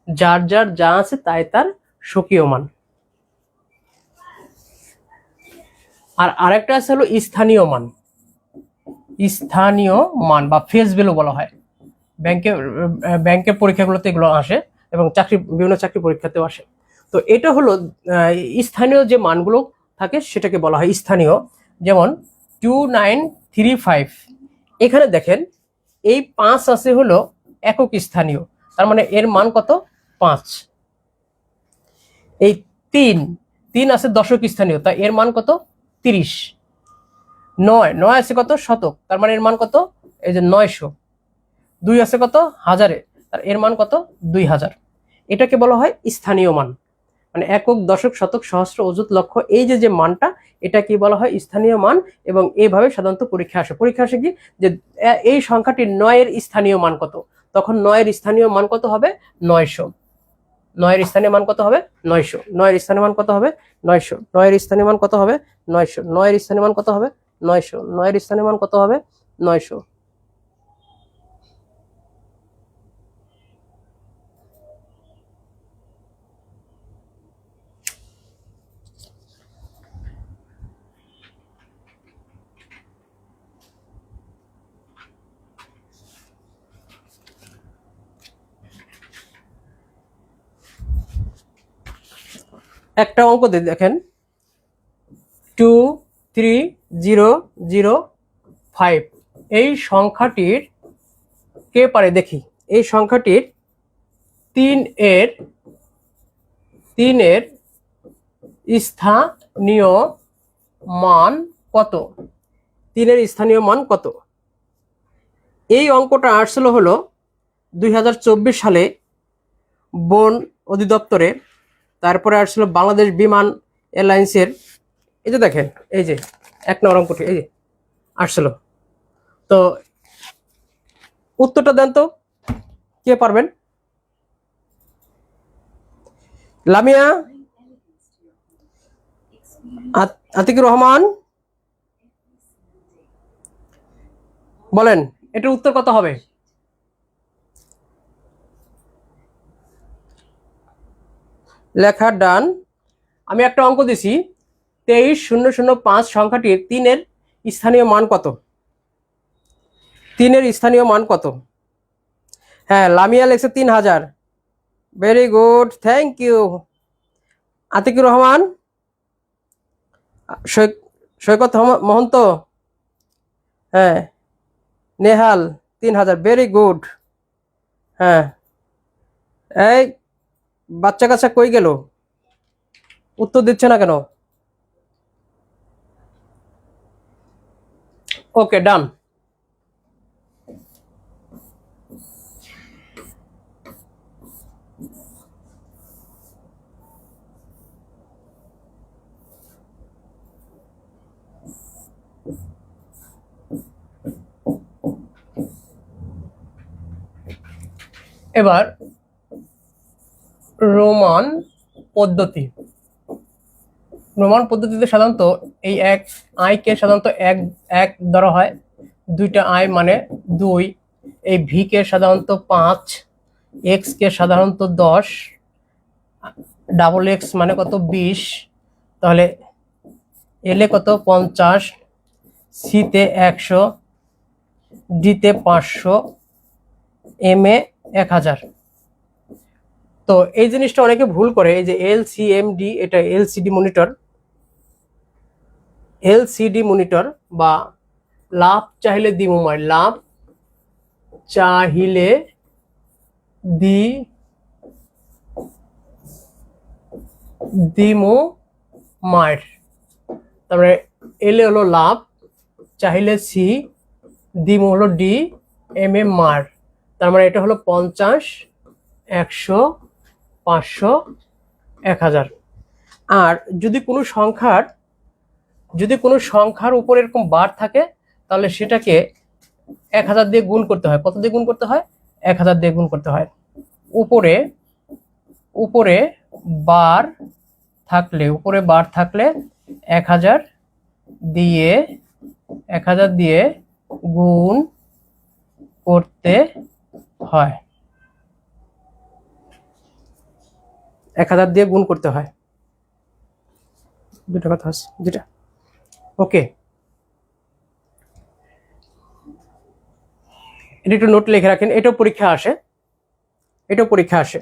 যার যার যা আছে তাই তার সক্রিয় মান। আর আরেকটা আছে হলো স্থানীয় মান। স্থানীয় মান বা ফেস ভ্যালু বলা হয়। ব্যাংকের পরীক্ষাগুলোতে এগুলো আসে এবং বিভিন্ন চাকরি পরীক্ষাতেও আসে। তো এটা হলো স্থানীয় যে মানগুলো থাকে সেটাকে বলা হয় স্থানীয়। যেমন 2935, এখানে দেখেন এই 5 আছে হলো একক স্থানীয়, তার মানে এর মান কত? 5। এই 3 আছে দশক স্থানীয়, তাই এর মান কত? 30। 9 আছে কত? শতক, তার মানে এর মান কত? এই যে 900। 2 আছে কত? হাজারে, তার এর মান কত? 2000। এটাকে বলা হয় স্থানীয় মান। মানে একক, দশক, শতক, সহস্র, অযুত, লক্ষ, এই যে মানটা, এটা কি বলা হয়? স্থানীয় মান। এবং এইভাবে সাধারণত পরীক্ষা আসে কি যে এই সংখ্যাটি 9 এর স্থানীয় মান কত, তখন 9 এর স্থানীয় মান কত হবে? 900। 9 এর স্থানীয় মান কত হবে? 900। 9 এর স্থানীয় মান কত হবে? 900। 9 এর স্থানীয় মান কত হবে? 900। 9 এর স্থানীয় মান কত হবে? 900। 9 এর স্থানীয় মান কত হবে? 900। একটা অঙ্ক দেখেন, 23005। এই সংখ্যাটির কে পারে দেখি। এই সংখ্যাটির 3 এর স্থানীয় মান কত? 3 এর স্থানীয় মান কত? এই অঙ্কটা আসছিল হলো 2024 সালে বন অধিদপ্তরে, তারপরে আসছিল বাংলাদেশ বিমান এয়ারলাইন্সের। এই যে দেখেন, এই যে 1 নম্বর অঙ্কটি এই যে আসছিল। তো উত্তরটা দেন তো, কে পারবেন? লামিয়া, আতিকুর রহমান, বলেন এটার উত্তর কত হবে? লেখা ডান। আমি একটা অঙ্ক দিছি, 23005 সংখ্যাটির 3 এর স্থানীয় মান কত? 3 এর স্থানীয় মান কত? হ্যাঁ, লামিয়া লেখছে 3000। Very good, thank you. Atikur Rahman, Saikat Mahanta, হ্যাঁ, নেহাল 3000, ভেরি গুড। হ্যাঁ, এই বাচ্চা কাচ্চা কই গেল? উত্তর দিচ্ছে না কেন? ওকে, ডান। এবার রোমান পদ্ধতি। রোমান পদ্ধতিতে সাধারণত এই এক আইকে সাধারণত এক এক ধরা হয়, দুইটা আই মানে 2, এই ভি কে সাধারণত 5, এক্স কে সাধারণত 10, ডাবল এক্স মানে কত 20, তাহলে এল এ কত 50, সি তে 100, ডি তে 500, এম এ 1000। তো এই জিনিসটা অনেকে ভুল করে, এই যে LCMD, এটা এলসিডি মনিটর। এলসিডি মনিটর বা লাভ চাহিলে দিমু মার, লাভ চাহিলে দি দিমু মার, তারপরে এল হলো লাভ, চাহিলে সি, দিমু হলো ডি, এম এ মার। তার মানে এটা হলো 50, 100, 500, 1000। আর যদি কোনো সংখ্যার উপর এরকম বার থাকে, তাহলে সেটাকে 1000 দিয়ে গুণ করতে হয়। কত দিয়ে গুণ করতে হয়? 1000 দিয়ে গুণ করতে হয়। উপরে বার থাকলে 1000 দিয়ে গুণ করতে হয়। 1000 দিয়ে গুণ করতে হয়। দুটা কথা আছে, দুটা। ওকে, এটা একটু নোট লিখে রাখেন, এটাও পরীক্ষা আসে,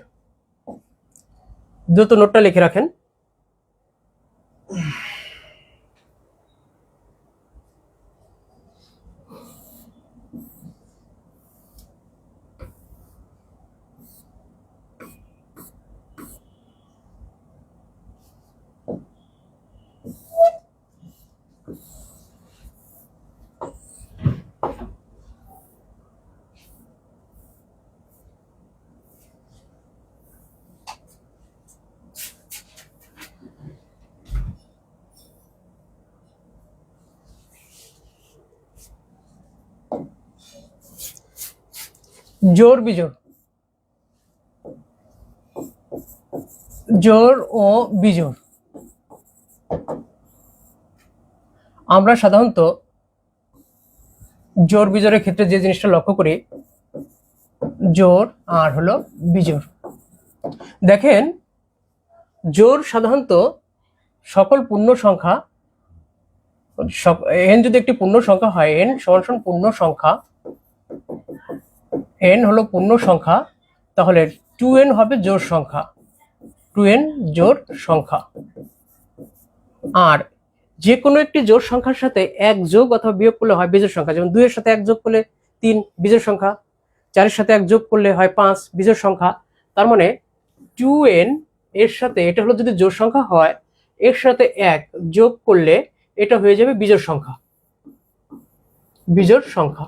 দ্রুত নোটটা লিখে রাখেন। জোড় বিজোড়, জোড় ও বিজোড়। আমরা সাধারণত জোড় বিজোড়ের ক্ষেত্রে যে জিনিসটা লক্ষ্য করি, জোড় আর হলো বিজোড়। দেখেন, জোড় সাধারণত সকল পূর্ণ সংখ্যা, n যদি একটি পূর্ণ সংখ্যা হয়, n সমান পূর্ণ সংখ্যা, n হলো পূর্ণ সংখ্যা, তাহলে 2n হবে জোড় সংখ্যা, 2n জোড় সংখ্যা। আর যে কোনো একটি জোড় সংখ্যার সাথে এক যোগ অথবা বিয়োগ করলে হয় বিজোড় সংখ্যা। যেমন 2 এর সাথে এক যোগ করলে 3 বিজোড় সংখ্যা, 4 এর সাথে এক যোগ করলে হয় 5 বিজোড় সংখ্যা। তার মানে 2n এর সাথে, এটা হলো যদি জোড় সংখ্যা হয়, এর সাথে এক যোগ করলে এটা হয়ে যাবে বিজোড় সংখ্যা, বিজোড় সংখ্যা।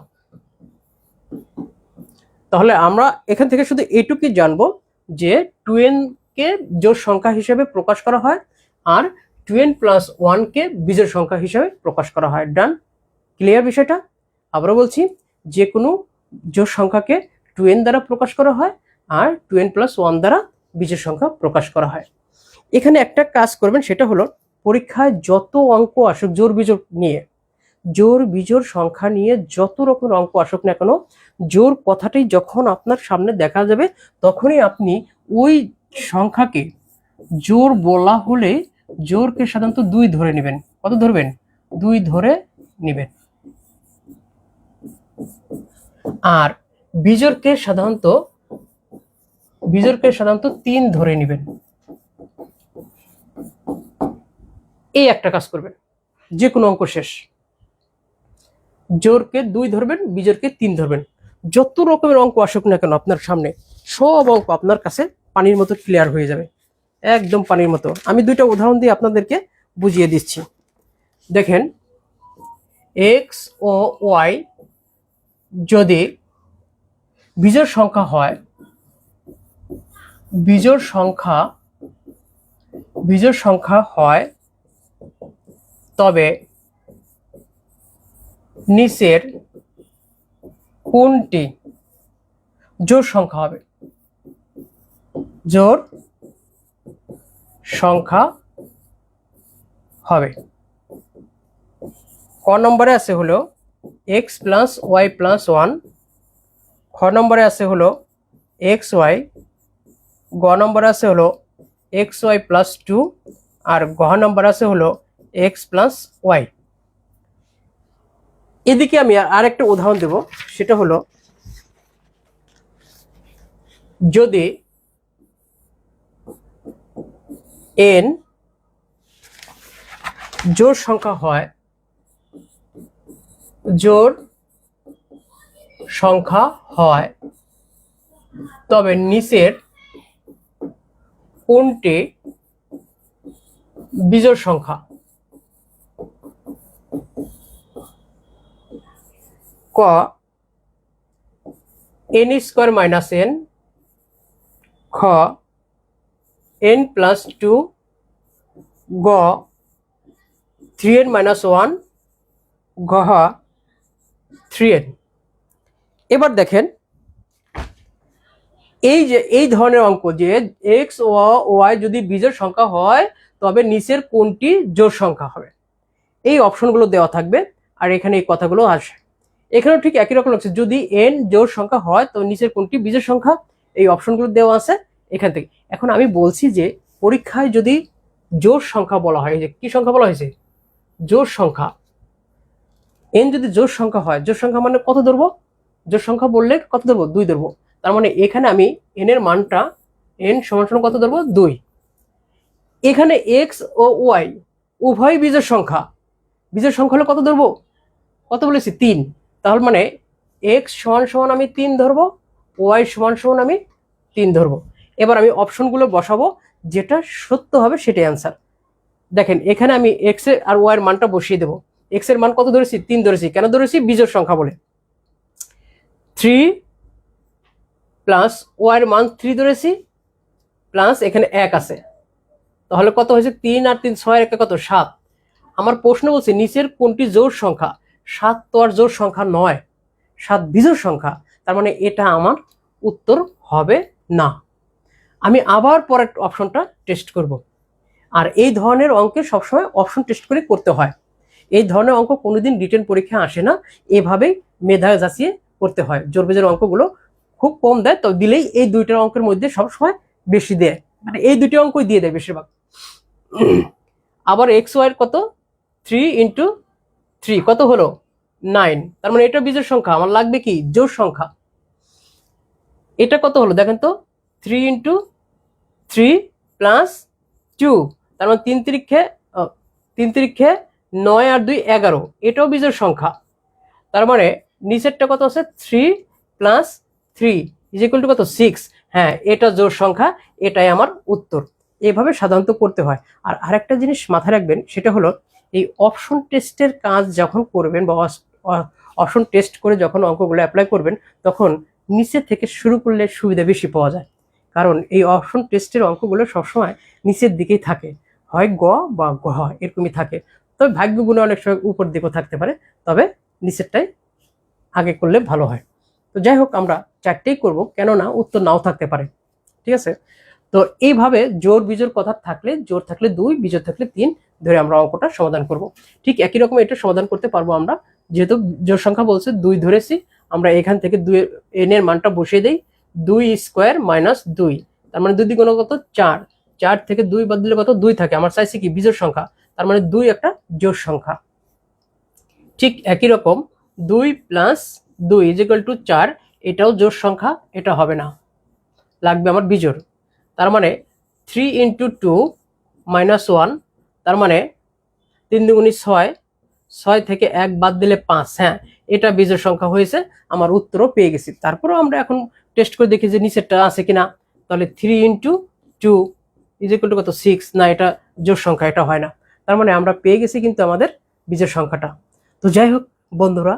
তাহলে আমরা এখান থেকে শুধু এইটুকুই জানবো যে 2n কে জোড় সংখ্যা হিসেবে প্রকাশ করা হয়, আর 2n + 1 কে বিজোড় সংখ্যা হিসেবে প্রকাশ করা হয়। ডান, ক্লিয়ার বিষয়টা? আবারও বলছি, যে কোনো জোড় সংখ্যাকে 2n দ্বারা প্রকাশ করা হয়, আর 2n + 1 দ্বারা বিজোড় সংখ্যা প্রকাশ করা হয়। এখানে একটা কাজ করবেন, সেটা হলো পরীক্ষায় যত অঙ্ক আসুক জোড় বিজোড় নিয়ে, জোড় বিজোড় সংখ্যা নিয়ে যত রকমের অঙ্ক আসুক না কেন, জোড় কথাটাই যখন আপনার সামনে দেখা যাবে, তখনই আপনি ওই সংখ্যাকে জোড় বলা হলে জোড়কে সাধারণত 2 ধরে নেবেন। কত ধরবেন? 2 ধরে নেবেন। আর বিজোড়কে সাধারণত 3 ধরে নেবেন। এই একটা কাজ করবেন, যে কোনো অঙ্ক শেষ, জোড়কে 2 ধরবেন, বিজোড়কে 3 ধরবেন। যত রকমের অঙ্ক আসুক না কেন আপনার সামনে, সব অঙ্ক আপনার কাছে পানির মতো ক্লিয়ার হয়ে যাবে, একদম পানির মতো। আমি দুইটা উদাহরণ দিয়ে আপনাদেরকে বুঝিয়ে দিচ্ছি। দেখেন, এক্স ও ওয়াই যদি বিজোড় সংখ্যা হয়, বিজোড় সংখ্যা হয়, তবে নিচের কোনটি জোড় সংখ্যা হবে? জোড় সংখ্যা হবে। ক নম্বরে আছে হলো x plus y plus one, খ নম্বরে আছে হলো এক্স ওয়াই, গ নম্বরে আছে হলো এক্স ওয়াই প্লাস টু, আর ঘ নম্বর আছে হলো এক্স প্লাস ওয়াই। এদিকে আমি আরেকটা উদাহরণ দেব, সেটা হলো যদি n জোড় সংখ্যা হয়, জোড় সংখ্যা হয়, তবে নিচের কোনটি বিজোড় সংখ্যা? ক n স্কোয়ার মাইনাস n, খ n প্লাস টু, গ 3n মাইনাস ওয়ান, ঘ 3n। এবার দেখেন, এই ধরনের অঙ্ক যে এক্স ও ওয়াই যদি বিজোড় সংখ্যা হয় তবে নিচের কোনটি জোড় সংখ্যা হবে, এই অপশনগুলো দেওয়া থাকবে, আর এখানে এই কথাগুলো আসে। এখানেও ঠিক একই রকম লাগছে, যদি n জোড় সংখ্যা হয় তো নিচের কোনটি বিজোড় সংখ্যা, এই অপশনগুলো দেওয়া আছে এখান থেকে। এখন আমি বলছি যে পরীক্ষায় যদি জোড় সংখ্যা বলা হয়, যে কি সংখ্যা বলা হয়েছে? জোড় সংখ্যা। n যদি জোড় সংখ্যা হয়, জোড় সংখ্যা মানে কত ধরবো? জোড় সংখ্যা বললে কত ধরবো? 2 ধরবো। তার মানে এখানে আমি n এর মানটা n সমান সমান কত ধরবো? 2। এখানে x ও y উভয় বিজোড় সংখ্যা, বিজোড় সংখ্যা হলে কত ধরবো? কত বলেছি? 3। তাহলে মানে x সমান সমান আমি 3 ধরবো, y সমান সমান আমি 3 ধরবো। এবার আমি অপশনগুলো বসাবো, যেটা সত্য হবে সেটাই অ্যান্সার। দেখেন, এখানে আমি x আর y এর মানটা বসিয়ে দেবো। x এর মান কত ধরেছি? 3 ধরেছি। কেন ধরেছি? বিজোড় সংখ্যা বলে। 3 প্লাস ওয়াই এর মান 3 ধরেছি, প্লাস এখানে 1 আছে, তাহলে কত হয়েছে? 3 আর 3 6 এর কত? 7। আমার প্রশ্ন বলছে নিচের কোনটি জোড় সংখ্যা? 7 তো আর জোড় সংখ্যা নয়, 7 বিজোড় সংখ্যা। তার মানে এটা আমার উত্তর হবে না। আমি আবার পরের অপশনটা টেস্ট করব। আর এই ধরনের অঙ্কে সবসময় অপশন টেস্ট করে করতে হয়। এই ধরনের অঙ্ক কোনোদিন রিটেন পরীক্ষা আসে না, এভাবেই মেধা যাচিয়ে করতে হয়। জোড় বিজোড় অঙ্কগুলো খুব কম দেয়, তো দিলেই এই দুইটার অঙ্কের মধ্যে সবসময় বেশি দেয়, মানে এই দুটি অঙ্কই দিয়ে দেয় বেশিরভাগ। আবার এক্স ওয়াই কত? 3 ইন্টু 3 কত হলো? 9। তার মানে এটা বিজোড় সংখ্যা, আমার লাগবে কি? জোড় সংখ্যা। এটা কত হলো দেখেন তো? 3 ইন্টু 3 প্লাস 2, তার মানে 3 তিরিক্ষে 9 আর 2 11, এটাও বিজোড় সংখ্যা। তার মানে নিচেরটা কত আছে? 3 প্লাস 3 ইজ ইকুয়াল টু কত? 6। হ্যাঁ, এটা জোড় সংখ্যা, এটাই আমার উত্তর। এভাবে সাধারণত করতে হয়। আর আরেকটা জিনিস মাথায় রাখবেন, সেটা হলো এই অপশন টেস্টের কাজ যখন করবেন বা অপশন টেস্ট করে যখন অঙ্কগুলো অ্যাপ্লাই করবেন, তখন নিচে থেকে শুরু করলে সুবিধা বেশি পাওয়া যায়। কারণ এই অপশন টেস্টের অঙ্কগুলো সবসময় নিচের দিকেই থাকে, হয় গ বা ঘ এরকমই থাকে। তবে ভাগ্যগুলো অনেক সময় উপর দিকেও থাকতে পারে, তবে নিচেরটাই আগে করলে ভালো হয়। তো যাই হোক, আমরা 4টেই করব, কেননা উত্তর নাও থাকতে পারে। ঠিক আছে? তো এইভাবে জোড় বিজোড় কথা থাকলে, জোড় থাকলে 2, বিজোড় থাকলে 3 ধরে আমরা অঙ্কটা সমাধান করব। ঠিক একই রকম এটা সমাধান করতে পারবো আমরা, যেহেতু জোড় সংখ্যা বলছে 2 ধরেছি, আমরা এখান থেকে 2 n এর মানটা বসিয়ে দেই। 2 স্কোয়ার মাইনাস 2, তার মানে 2 দ্বিগুণ কত? 4। 4 থেকে 2 বাদ দিলে কত? 2 থাকে। আমার চাইছি কি? বিজোড় সংখ্যা, তার মানে 2 একটা জোড় সংখ্যা। ঠিক একই রকম 2 প্লাস 2 ইজ ইকুয়াল টু 4, এটাও জোড় সংখ্যা, এটা হবে না, লাগবে আমার বিজোড়। তার মানে 3 ইন্টু 2 মাইনাস 1, তার মানে 3 দুগুণী 6, 6 থেকে 1 বাদ দিলে 5। হ্যাঁ, এটা বিজোড় সংখ্যা হয়েছে, আমার উত্তরও পেয়ে গেছি। তারপরেও আমরা এখন টেস্ট করে দেখি যে নিচেরটা আছে কিনা। তাহলে 3 × 2 = কত 6, না এটা জোড় সংখ্যা, এটা হয় না। তার মানে আমরা পেয়ে গেছি কিন্তু আমাদের বীজের সংখ্যাটা। তো যাই হোক বন্ধুরা,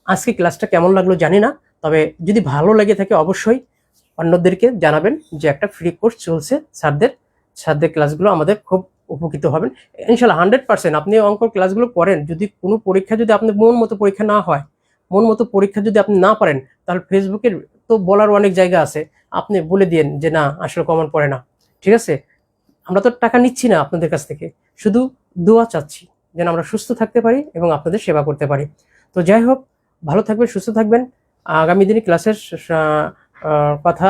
আজকে ক্লাসটা কেমন লাগলো জানি না, তবে যদি ভালো লেগে থাকে অবশ্যই অন্যদেরকে জানাবেন যে একটা ফ্রি কোর্স চলছে স্যারদের ক্লাসগুলো আমাদের খুব উপকৃত হবেন ইনশাল্লাহ। 100% আপনি অঙ্ক ক্লাসগুলো করেন, যদি কোনো পরীক্ষা যদি আপনার মন মতো পরীক্ষা না হয়, মন মতো পরীক্ষা যদি আপনি না পারেন, তাহলে ফেসবুকের তো বলার অনেক জায়গা আছে, আপনি বলে দিন যে না আসলে কমন পড়ে না, ঠিক আছে? আমরা তো টাকা নিচ্ছি না আপনাদের কাছ থেকে, শুধু দোয়া চাচ্ছি যেন আমরা সুস্থ থাকতে পারি এবং আপনাদের সেবা করতে পারি। তো যাই হোক, ভালো থাকবেন, সুস্থ থাকবেন। আগামী দিনে ক্লাসের কথা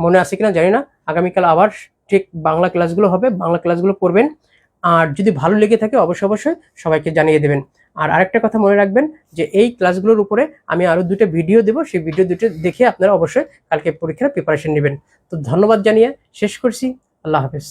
মনে আছে কিনা জানি না, আগামীকাল আবার ঠিক বাংলা ক্লাসগুলো হবে, বাংলা ক্লাসগুলো করবেন। আর যদি ভালো লেগে থাকে অবশ্যই সবাইকে জানিয়ে দেবেন। আর আরেকটা কথা মনে রাখবেন যে এই ক্লাসগুলোর উপরে আমি আরো 2টা ভিডিও দেবো, সেই ভিডিও 2টা দেখে আপনারা অবশ্যই কালকে পরীক্ষার প্রিপারেশন নেবেন। তো ধন্যবাদ জানিয়ে শেষ করছি। আল্লাহ হাফেজ।